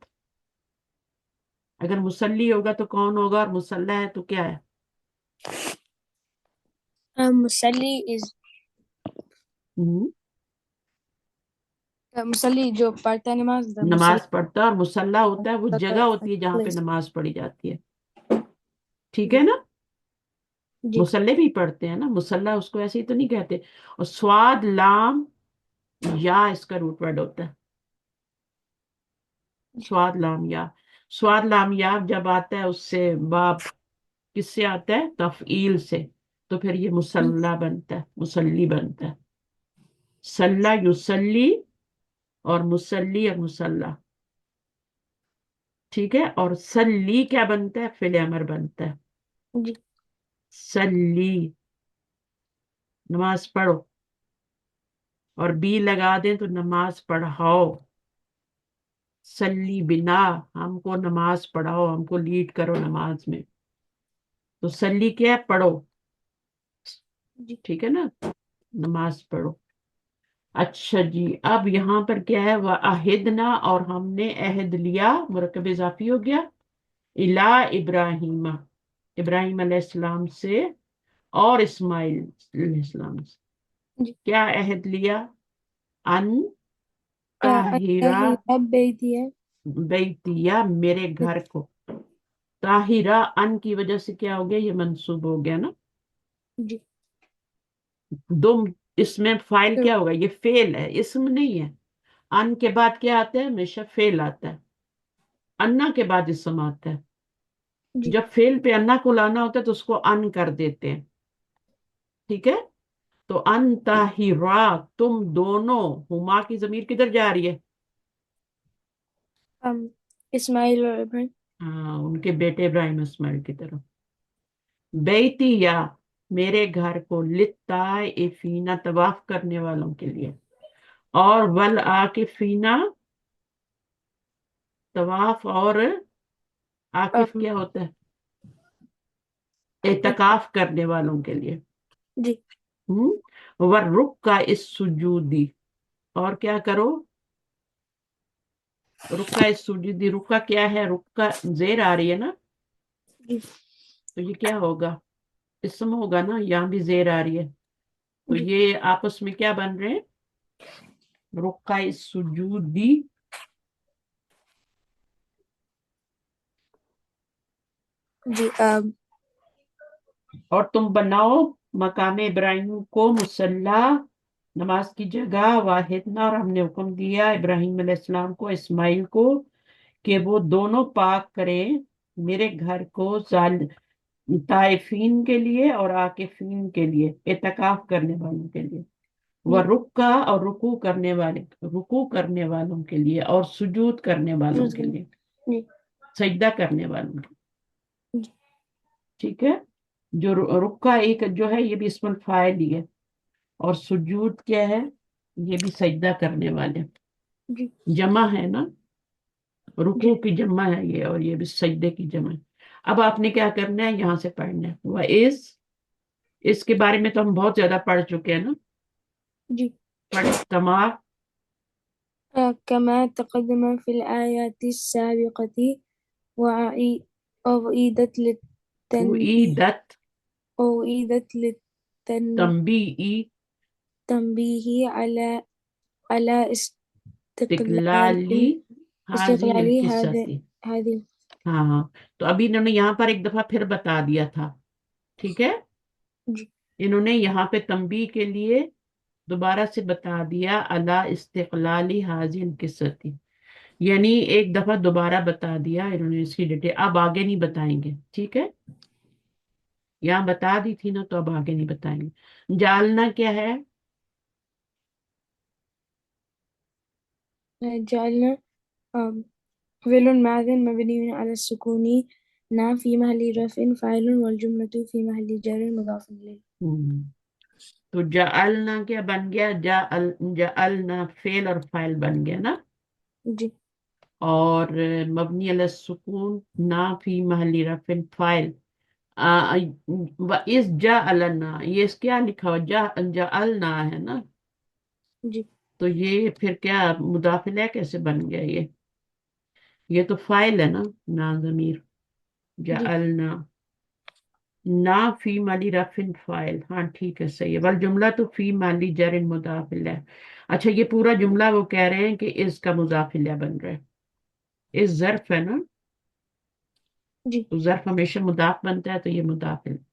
अगर मुसल्ली होगा तो कौन होगा, और मुसल्ला है तो क्या है? मुसल्ली इज हम्म, मुसल्ली जो पढ़ता है नमाज नमाज पढ़ता है, और मुसल्ला होता है वो जगह होती है जहां पे प्लेस। नमाज पढ़ी जाती है, ठीक है जी ना। जी मुसल्ले भी पढ़ते हैं ना, मुसल्ला उसको ऐसे ही तो नहीं कहते। और स्वाद लाम या इसका रूट वर्ड होता है, स्वाद लाम या। स्वाद लाम या जब आता है उससे बाप, किससे आता है? तफईल से। तो फिर ये मुसल्ला बनता है, मुसल्ली बनता है। सल्ला युसल्ली, और मुसल्ली और मुसल्ला, ठीक है। और सल्ली क्या बनता है? फिल अमर बनता है। जी सल्ली, नमाज पढ़ो। اور بی لگا دیں تو نماز پڑھاؤ. سلی بنا، ہم کو نماز پڑھاؤ، ہم کو لیڈ کرو نماز میں. تو سلی کیا ہے؟ پڑھو. جی ٹھیک ہے نا، نماز پڑھو. اچھا جی، اب یہاں پر کیا ہے؟ وَعَہِدْنَا، اور ہم نے عہد لیا، مرکب اضافی ہو گیا، الا ابراہیم، ابراہیم علیہ السلام سے، اور اسماعیل علیہ السلام سے. جی کیا عہد لیا؟ ان طاہرہ اب بیتی ہے بیتیا، میرے گھر کو. طاہرہ ان کی وجہ سے کیا ہو گیا؟ یہ منصوب ہو گیا نا. جی دم، اس میں فائل کیا ہوگا؟ یہ فعل ہے، اسم نہیں ہے. ان کے بعد کیا آتا ہے؟ ہمیشہ فعل آتا ہے. انا کے بعد اسم آتا ہے. جی جب فعل پہ انا کو لانا ہوتا ہے تو اس کو ان کر دیتے ہیں. ٹھیک ہے. تو ان طاہرہ، تم دونوں. ہما کی ضمیر کدھر جا رہی ہے؟ اسماعیل اور ابراہیم. ہاں، ان کے بیٹے ابراہیم اسماعیل کی طرف. بیتی، یا میرے گھر کو، للطائفین، طواف کرنے والوں کے لیے، اور والعاکفین، طواف اور عاکف کیا ہوتا ہے؟ اعتکاف کرنے والوں کے لیے. جی والرکع السجودی، اور کیا کرو؟ رکع السجودی. رکع کیا ہے؟ رکع زیر آ رہی ہے نا، جی تو یہ کیا ہوگا؟ اسم ہوگا نا. یہاں بھی زیر آ رہی ہے، تو جی یہ آپس میں کیا بن رہے ہیں؟ رکع السجودی. جی اور تم بناؤ مقام ابراہیم کو مصلی، نماز کی جگہ. واحدنا، اور ہم نے حکم دیا ابراہیم علیہ السلام کو، اسماعیل کو، کہ وہ دونوں پاک کریں میرے گھر کو، طائفین کے لیے اور عاکفین کے لیے، اعتکاف کرنے والوں کے لیے. وہ جی رکع، اور رکوع کرنے والوں کے لیے، اور سجود کرنے والوں کے لیے، جی سجدہ کرنے والوں کے لیے. جی ٹھیک ہے. جو رکع ایک جو ہے، یہ بھی اسم الفاعل ہی ہے. اور سجود کیا ہے؟ یہ بھی سجدہ کرنے والے، جی جمع ہے نا. جی رکوع کی جمع ہے یہ، اور یہ بھی سجدے کی جمع ہے. اب آپ نے کیا کرنا ہے؟ یہاں سے پڑھنا ہے. وہ اس کے بارے میں تو ہم بہت زیادہ پڑھ چکے ہیں نا. جی پڑھے تمام. كما تقدم في الآيات السابقة وأعيدت اعیدت للتنبيه تنبیہی على استقلالی حاضی استقلال القصتی. هذه. ہاں ہاں، تو ابھی انہوں نے یہاں پر ایک دفعہ پھر بتا دیا تھا. ٹھیک ہے. جی انہوں نے یہاں پہ تنبیہ کے لیے دوبارہ سے بتا دیا، اللہ استقلالی حاضی القصتی، یعنی ایک دفعہ دوبارہ بتا دیا انہوں نے اس کی ڈیٹیل. اب آگے نہیں بتائیں گے. ٹھیک ہے. یہاں بتا دی تھی نا، تو اب آگے نہیں بتائیں گے. جالنا کیا ہے؟ جعلنا فعل ماض مبني على السكون في محل رفع فاعل والجملة في محل جر مضاف إليه. تو جعلنا کیا بن گیا؟ جعلنا فعل اور فاعل بن گیا نا. جی اور مبنی علی السکون، نا فی محل رفع فاعل. وَإِذْ جَعَلْنَا، یہ کیا لکھا ہوا؟ جعلنا ہے نا. جی تو یہ پھر کیا مضاف الیہ کیسے بن گیا؟ یہ تو فاعل ہے نا، نا ضمیر. جی جعلنا، نا فی مالی رفع فاعل. ہاں ٹھیک ہے، صحیح ہے. والجملہ تو فی مالی جر مضاف الیہ. اچھا، یہ پورا جملہ وہ کہہ رہے ہیں کہ اس کا مضاف الیہ بن رہا ہے. اس ظرف ہے نا، جی تو ظرف ہمیشہ مضاف بنتا ہے، تو یہ مضاف الیہ.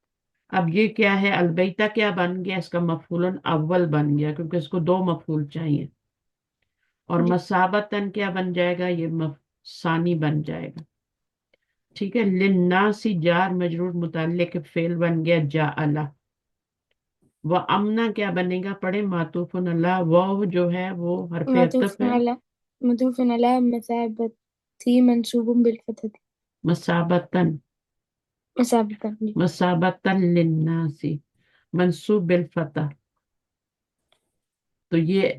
اب یہ کیا ہے؟ البیتہ کیا بن گیا؟ اس کا مفعول اول بن گیا، کیونکہ اس کو دو مفعول چاہیے. اور جی مسابتاً کیا بن جائے گا؟ یہ ثانی بن جائے گا. ٹھیک ہے. للناس جار مجرور متعلق فعل بن گیا جعل. وہ امنا کیا بنے گا؟ پڑھے معطوف اللہ. وہ جو ہے وہ حرف عطف ہے. معطوف على مثابة منصوب بالفتحة. مسابتاً، مثابة. جی مسابتاً للناس، منصوب بالفتح. تو یہ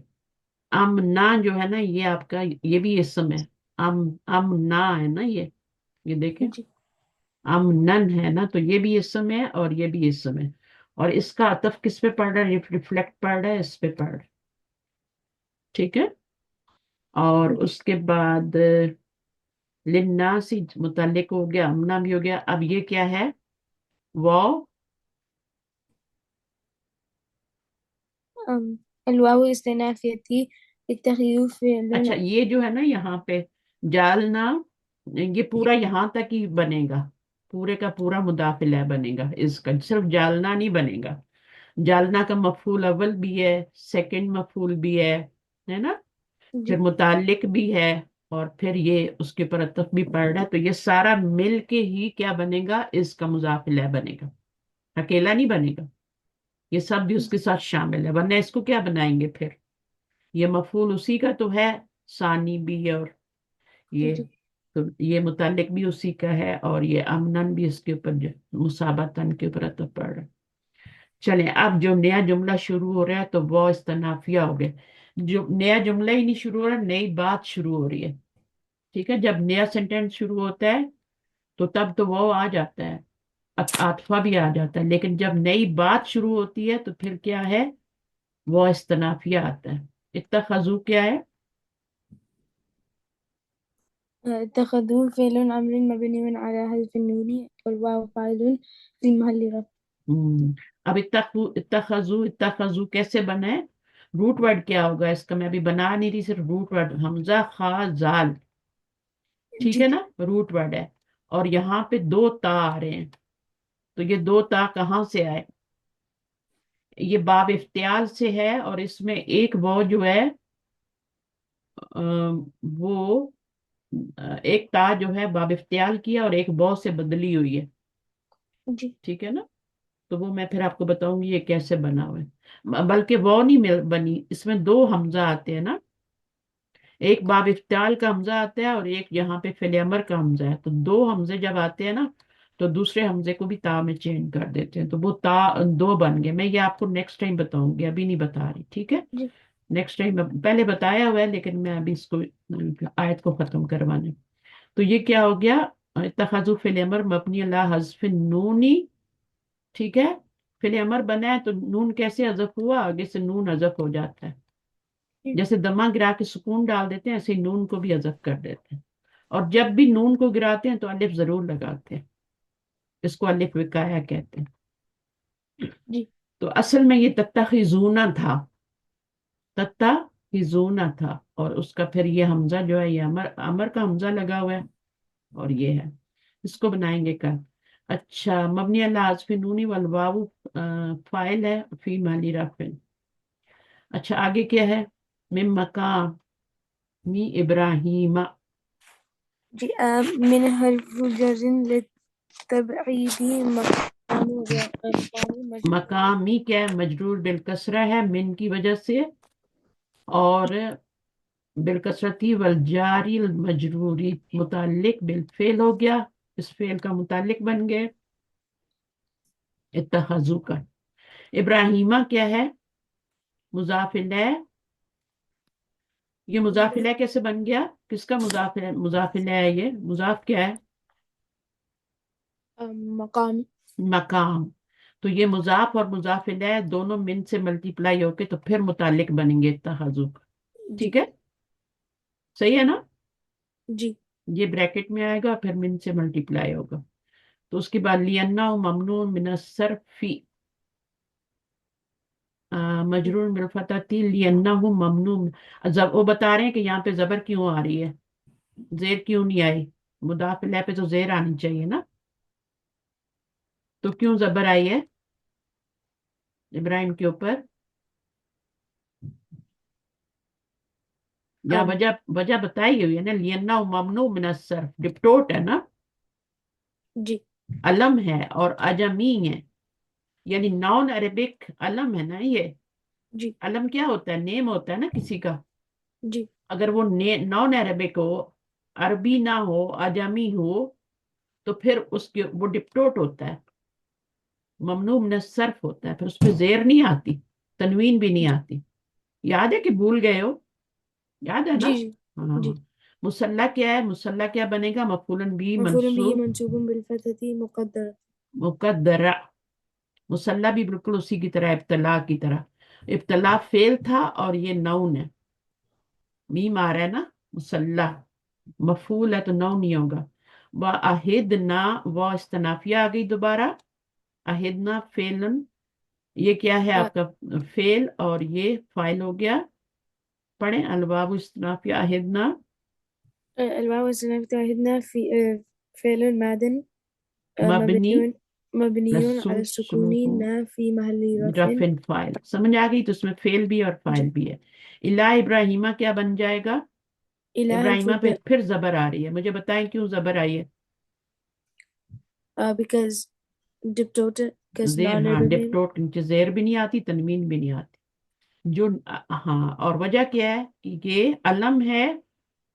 امنا جو ہے نا یہ آپ کا یہ بھی اسم ہے. امنا ہے نا یہ دیکھیں جی امنن ہے نا, تو یہ بھی اسم ہے اور یہ بھی اسم ہے, اور اس کا عطف کس پہ پڑ رہا ہے, ریفلیکٹ پڑ رہا ہے اس پہ پڑ رہا ہے. ٹھیک ہے. اور جی اس کے بعد للناسی متعلق ہو گیا, امنا بھی ہو گیا. اب یہ کیا ہے, واو الواو استنافیتی اتخذوا فعل. اچھا یہ جو ہے نا یہاں پہ جالنا, یہ پورا یہاں تک ہی بنے گا, پورے کا پورا مضاف الیہ بنے گا, اس کا صرف جالنا نہیں بنے گا. جالنا کا مفعول اول بھی ہے, سیکنڈ مفعول بھی ہے نا, جی پھر متعلق بھی ہے, اور پھر یہ اس کے اوپر عطف بھی پڑ رہا ہے, تو یہ سارا مل کے ہی کیا بنے گا, اس کا مضاف الیہ بنے گا, اکیلا نہیں بنے گا. یہ سب بھی اس کے ساتھ شامل ہے, ورنہ اس کو کیا بنائیں گے پھر. یہ مفعول اسی کا تو ہے, ثانی بھی ہے, اور یہ جی تو یہ متعلق بھی اسی کا ہے, اور یہ امنن بھی اس کے اوپر مصابتن کے اوپر عطف پڑ رہا ہے. چلیں اب جو نیا جملہ شروع ہو رہا ہے تو وہ استنافیہ ہو گیا. جو نیا جملہ ہی نہیں شروع ہو رہا, نئی بات شروع ہو رہی ہے. ٹھیک ہے, جب نیا سینٹینس شروع ہوتا ہے تو تب تو وہ آ جاتا ہے, عاطفہ بھی آ جاتا ہے, لیکن جب نئی بات شروع ہوتی ہے تو پھر کیا ہے, وہ استنافیہ آتا ہے. اتخذو کیا ہے, اتخذوا فعل امر مبني على حذف النون والواو فاعل في محل رفع. اب اتخذو کیسے بنا ہے, روٹ ورڈ کیا ہوگا اس کا, میں ابھی بنا نہیں رہی, صرف روٹ ورڈ حمزہ خا زال. ٹھیک جی ہے نا, روٹ ورڈ ہے, اور یہاں پہ دو تا آ رہے ہیں, تو یہ دو تا کہاں سے آئے, یہ باب افتعال سے ہے, اور اس میں ایک وہ جو ہے وہ ایک تا جو ہے باب افتعال کیا اور ایک بو سے بدلی ہوئی ہے. جی ٹھیک ہے نا, تو وہ میں پھر آپ کو بتاؤں گی یہ کیسے بنا ہوا ہے. بلکہ وہ نہیں بنی, اس میں دو حمزہ آتے ہیں نا, ایک باب افتعال کا حمزہ آتا ہے اور ایک یہاں پہ فعل امر کا حمزہ ہے, تو دو حمزے جب آتے ہیں نا تو دوسرے حمزے کو بھی تا میں چینج کر دیتے ہیں, تو وہ تا دو بن گئے. میں یہ آپ کو نیکسٹ ٹائم بتاؤں گی, ابھی نہیں بتا رہی. ٹھیک ہے, جی نیکسٹ ٹائم, پہلے بتایا ہوا ہے لیکن میں ابھی اس کو آیت کو ختم کروانے. تو یہ کیا ہو گیا, اتخذوا فعل امر مبنی علی حذف النونی. ٹھیک ہے, فعل امر بنا ہے تو نون کیسے حذف ہوا, آگے سے نون حذف ہو جاتا ہے, جی جیسے دمہ گرا کے سکون ڈال دیتے ہیں ایسے ہی نون کو بھی حذف کر دیتے ہیں, اور جب بھی نون کو گراتے ہیں تو الف ضرور لگاتے ہیں, اس کو الف وقایا کہتے ہیں. جی تو اصل میں یہ تتخذون تھا, تتخذون تھا, اور اس کا پھر یہ حمزہ جو ہے یہ امر کا حمزہ لگا ہوا ہے, اور یہ ہے, اس کو بنائیں گے کل. اچھا, مبنی علی حذف نونی والواو فاعل ہے فی محل رفع. اچھا آگے کیا ہے, من مقام ابراہیم. جی من حرف جر للتبعید مقام مجرور. مقامی کیا ہے, مجرور بالکسرہ ہے من کی وجہ سے, اور بالکسرتی والجاری المجروری متعلق بالفعل ہو گیا, اس فعل کا متعلق بن گئے اتخذو کا. ابراہیمہ کیا ہے, مضاف الیہ. یہ مضاف الیہ کیسے بن گیا, کس کا مضاف الیہ ہے, یہ مضاف کیا ہے, مقام. مقام. تو یہ مضاف اور مضاف الیہ دونوں من سے ملٹیپلائی ہو کے تو پھر متعلق بنیں گے اتخذو کا. جی ٹھیک ہے, صحیح ہے نا, جی یہ بریکٹ میں آئے گا پھر من سے ملٹیپلائی ہوگا. تو اس کے بعد لینہ ممنوع من الصرف مجرور بالفتح تھی, لینہ ممنوع. وہ بتا رہے ہیں کہ یہاں پہ زبر کیوں آ رہی ہے, زیر کیوں نہیں آئی, مضاف الیہ پہ تو زیر آنی چاہیے نا, تو کیوں زبر آئی ہے ابراہیم کے اوپر, یا وجہ بتائی ہوئی ہے نا, لینہ ممنوع من الصرف ڈپٹوٹ ہے نا, جی علم ہے اور اجمی ہے, یعنی نان عربک علم ہے نا. یہ جی علم کیا ہوتا ہے, نیم ہوتا ہے نا کسی کا. جی اگر وہ نان عربک ہو, عربی نہ ہو, اجمی ہو, تو پھر اس کے وہ ڈپٹوٹ ہوتا ہے, ممنوع من الصرف ہوتا ہے, پھر اس پہ زیر نہیں آتی, تنوین بھی نہیں جی آتی. याद है कि भूल गए हो? याद है ना? जी जी हाँ। जी। मुसल्ला क्या है? मुसल्ला क्या बनेगा? मफूलन भी मफूल बिही मंसूब मंसूबुन बिलफतहती मुक़द्दर। मुकद्दरा। मुसल्ला भी बिल्कुल उसी की तरह, इब्तला की तरह। इब्तला फेल था और ये नाउन है, मीम आ रहा है ना, मुसल्ला। मफूल है तो नाउन नहीं होगा। व अहिदना, व इस्तनाफिया आ गई दोबारा। अहिदना फेलन, ये क्या है आपका? फेल, और ये फाइल हो गया। पढ़े अलवाब इस्तनाफिया अहिदना। الواو والسين عهدنا في فعل ماض मबनी مبني على रसूख السكون शुरू हो, نا في محل رفع रफिन फाइल। समझ आ गई? तो उसमें फेल भी और फाइल जी। भी है। इला इब्राहिमा क्या बन जाएगा? إله इब्राहिमा पे الفرد फिर जबर आ रही है, मुझे बताएं क्यों जबर आई है? because diptotic because जेर, हाँ, non-readable डिप्टोट के नीचे जेर भी नहीं आती, तनवीन भी नहीं आती। जो हाँ, और वजह क्या है कि ये अलम है।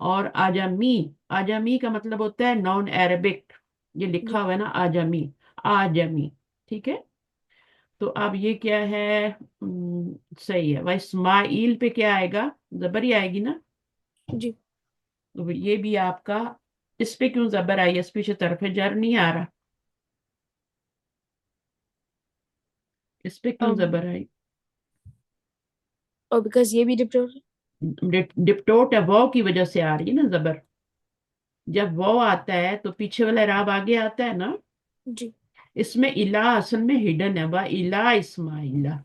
और आजमी, आजमी का मतलब होता है नॉन अरबिक। ये लिखा जी। हुआ है ना, आजमी, आजमी। ठीक है। तो अब ये क्या है? सही है। वह इस्माइल पे क्या आएगा? जबर ही आएगी ना? जी। तो ये भी आपका, इस पे क्यों जबर आई है? इस पीछे तरफ जर नहीं आ रहा, इस पे क्यों um जबर आई? और because ये भी diptotic डिप्टोट है, वो की वजह से आ रही है ना जबर। जब वो आता है तो पीछे वाला राब आगे आता है ना। जी इसमें इला असल में हिडन है, वह इला इस्माइला।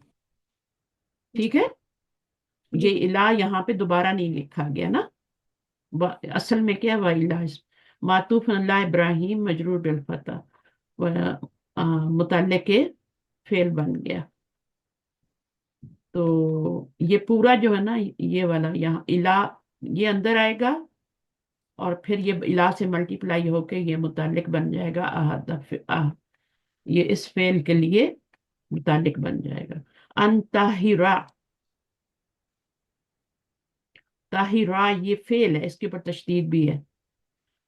जी ठीक है। ये जी। इला यहाँ पे दोबारा नहीं लिखा गया ना। असल में क्या है? वह इला मातूफ अल्लाह इब्राहिम मजरूर बिल फतह, वह मुतल्लिक के फेल बन गया। तो ये पूरा जो है ना, ये वाला यहाँ इला, ये अंदर आएगा और फिर ये इला से मल्टीप्लाई होके ये मुतालिक बन जाएगा ये इस फेल के लिए मुतालिक बन जाएगा। अंताहिरा, ताहिरा ये फेल है, इसके ऊपर तशदीद भी है।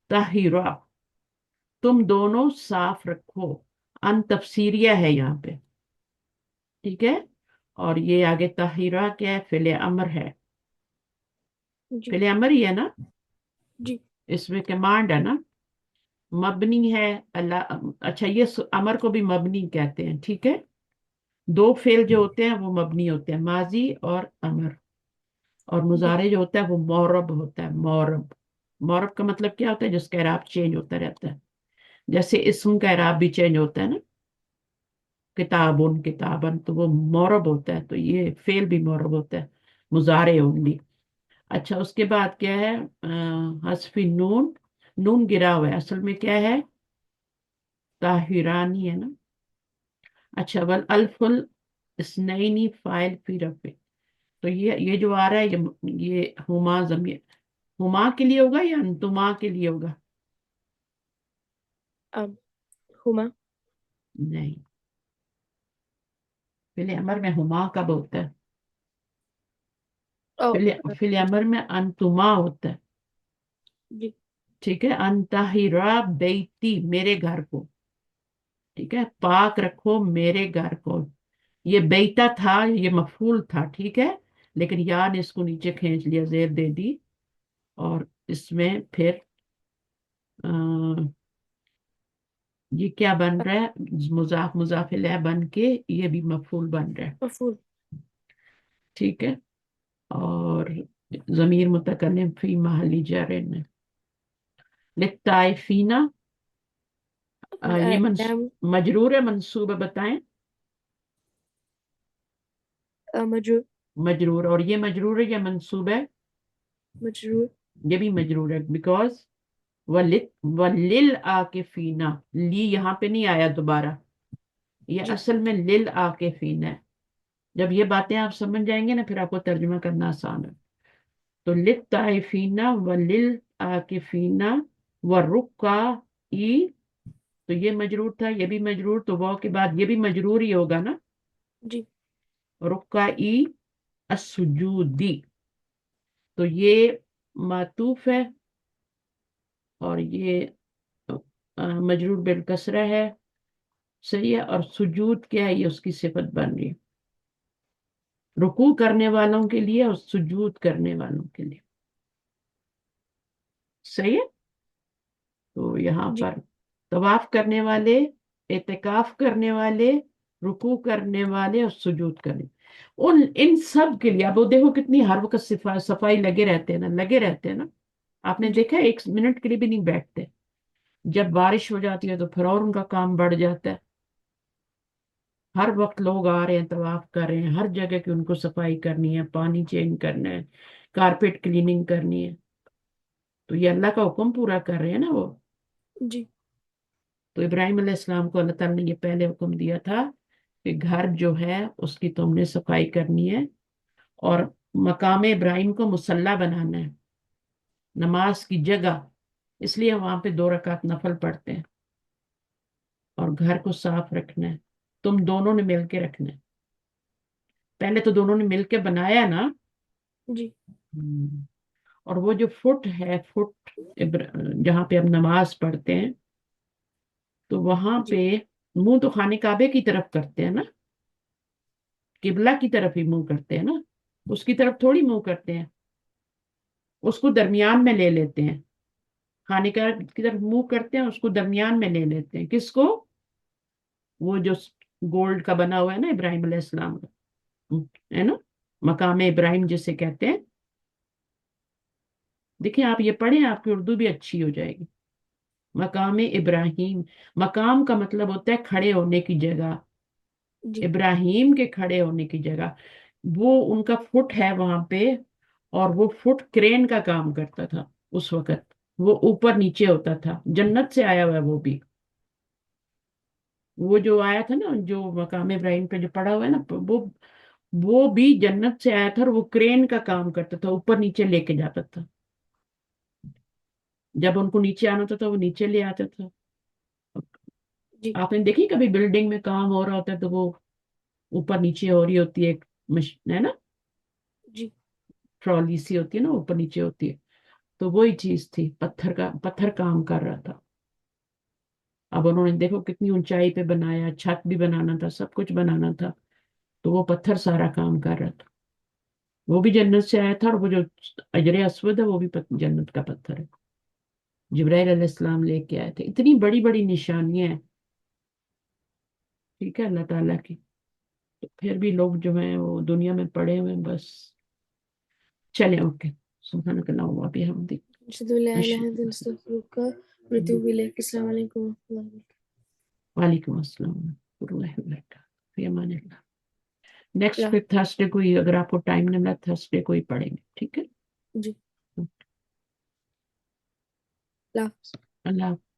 ताहिरा, तुम दोनों साफ रखो। अन तफसीरिया है यहाँ पे। ठीक है। और ये आगे ताहिरा क्या है? फेल अमर है। जी फेल अमर ही है ना? जी इसमें कमांड है ना। मबनी है अल्लाह। अच्छा, ये अमर को भी मबनी कहते हैं। ठीक है। दो फेल जो होते हैं वो मबनी होते हैं, माजी और अमर। और जी मुजारे जो होता है वो मौरब होता है, मौरब। मौरब का मतलब क्या होता है? जिसका एराब चेंज होता रहता है। जैसे इस्म का एराब भी चेंज होता है ना, किताबुन किताबन, तो वो मौरब होता है। तो ये फेल भी मौरब होता है, मुजारे ओनली। अच्छा, उसके बाद क्या है? हस्फी नून, नून गिरा हुआ है, असल में क्या है? ताहिरानी है ना। अच्छा, वल अल्फुल इसनैनी फाइल फी रफे। तो ये जो आ रहा है, ये हुमा जमीर, हुमा के लिए होगा या अंतुमा के लिए होगा? um هما नहीं, फिल अमर में हुमा कब होता है? oh फिल अमर में अंतुमा होता है। जी ठीक है। अंतहिरा बेती, मेरे घर को। ठीक है, पाक रखो मेरे घर को। ये बेता था, ये मफूल था। ठीक है। लेकिन या ने इसको नीचे खींच लिया, जेर दे दी। और इसमें फिर अ, ये क्या बन रहा है? मुजाफ मुजाफ इलैह बन के ये भी मफूल बन रहा है। مفعول ठीक है। और जमीर मुतकल्लिम फी महली जर लित्ताइफीना, ये نعم मजरूर है मंसूब है? बताएं। مجرور मजरूर, और ये मजरूर है या मंसूब है? مجرور ये भी मजरूर है, बिकॉज वलिल आकिफीना, ली यहाँ पे नहीं आया दोबारा। ये जी असल में लिल आकिफीना है। जब ये बातें आप समझ जाएंगे ना, फिर आपको तर्जुमा करना आसान है। तो लित ताइफीना व लिल आकिफीना व रुक्का ई, तो ये मजरूर था, ये भी मजरूर, तो वाव के बाद ये भी मजरूर ही होगा ना। जी रुक्का ई असुजूदी, तो ये मातूफ है। और ये मजरूर बिल कसरा है। सही है। और सुजूद क्या है? ये उसकी सिफत बन रही है। رکوع کرنے والوں کے لیے اور سجود کرنے والوں کے لیے. صحیح ہے. تو یہاں جی پر طواف کرنے والے، اعتکاف کرنے والے، رکوع کرنے والے اور سجود کرنے، ان سب کے لیے. اب وہ دیکھو کتنی ہر وقت صفائی لگے رہتے ہیں نا، لگے رہتے ہیں نا. آپ نے جی دیکھا 1 منٹ کے لیے بھی نہیں بیٹھتے. جب بارش ہو جاتی ہے تو پھر اور ان کا کام بڑھ جاتا ہے. ہر وقت لوگ آ رہے ہیں، طواف کر رہے ہیں، ہر جگہ کی ان کو صفائی کرنی ہے، پانی چینج کرنا ہے، کارپیٹ کلیننگ کرنی ہے. تو یہ اللہ کا حکم پورا کر رہے ہیں نا وہ. جی تو ابراہیم علیہ السلام کو اللہ تعالیٰ نے یہ پہلے حکم دیا تھا کہ گھر جو ہے اس کی تم نے صفائی کرنی ہے، اور مقام ابراہیم کو مصلی بنانا ہے، نماز کی جگہ. اس لیے وہاں پہ 2 رکعت نفل پڑھتے ہیں. اور گھر کو صاف رکھنا ہے، تم دونوں نے مل کے رکھنا ہے. پہلے تو دونوں نے مل کے بنایا نا. جی اور وہ جو فٹ ہے، جہاں پہ ہم نماز پڑھتے ہیں، تو وہاں جی پہ منہ تو خانے کعبے کی طرف کرتے ہیں نا، قبلہ کی طرف ہی منہ کرتے ہیں نا. اس کی طرف تھوڑی منہ کرتے ہیں، اس کو درمیان میں لے لیتے ہیں. خانے کعبے کی طرف منہ کرتے ہیں، اس کو درمیان میں لے لیتے ہیں. کس کو؟ وہ جو گولڈ کا بنا ہوا ہے نا ابراہیم علیہ السلام کا، ہے نا، مقام ابراہیم جسے کہتے ہیں. دیکھیں آپ یہ پڑھیں، آپ کی اردو بھی اچھی ہو جائے گی. مقام ابراہیم، مقام کا مطلب ہوتا ہے کھڑے ہونے کی جگہ. جی ابراہیم کے کھڑے ہونے کی جگہ، وہ ان کا فٹ ہے وہاں پہ. اور وہ فٹ کرین کا کام کرتا تھا اس وقت. وہ اوپر نیچے ہوتا تھا، جنت سے آیا ہوا ہے وہ بھی. وہ جو آیا تھا نا، جو مقام ابراہیم پہ جو پڑا ہوا ہے نا، وہ بھی جنت سے آیا تھا، اور وہ کرین کا کام کرتا تھا، اوپر نیچے لے کے جاتا تھا. جب ان کو نیچے آنا ہوتا تھا وہ نیچے لے آتا تھا. جی آپ نے دیکھی کبھی بلڈنگ میں کام ہو رہا ہوتا ہے تو وہ اوپر نیچے ہو رہی ہوتی ہے، ایک مشین ہے نا، جی ٹرالی سی ہوتی ہے نا، اوپر نیچے ہوتی ہے. تو وہی چیز تھی، پتھر کام کر رہا تھا. اب انہوں نے دیکھو کتنی اونچائی پہ بنایا، چھت بھی بنانا تھا، سب کچھ بنانا تھا. تو وہ پتھر سارا کام کر رہا تھا. وہ بھی جنت سے آیا تھا، اور وہ جو اجر اسود ہے وہ بھی جنت کا پتھر ہے. جبرائیل علیہ السلام لے کے آئے تھے. اتنی بڑی بڑی نشانیاں ہیں، ٹھیک ہے، اللہ تعالیٰ کی. تو پھر بھی لوگ جو ہیں وہ دنیا میں پڑے ہوئے ہیں بس. چلیں، اوکے. سبحانک اللہم و بحمدک، أشهد أن لا إله إلا أنت أستغفرك وأتوب إليك. السلام عليكم ورحمة الله وبركاته. وعلیکم السلام ورحمۃ اللہ وبرکاتہ. فی امان اللہ. نیکسٹ لا پھر تھرسڈے کو ہی، اگر آپ کو ٹائم نہیں ملا تھرسڈے کو ہی پڑھیں گے، ٹھیک ہے. جی لا اللہ حافظ.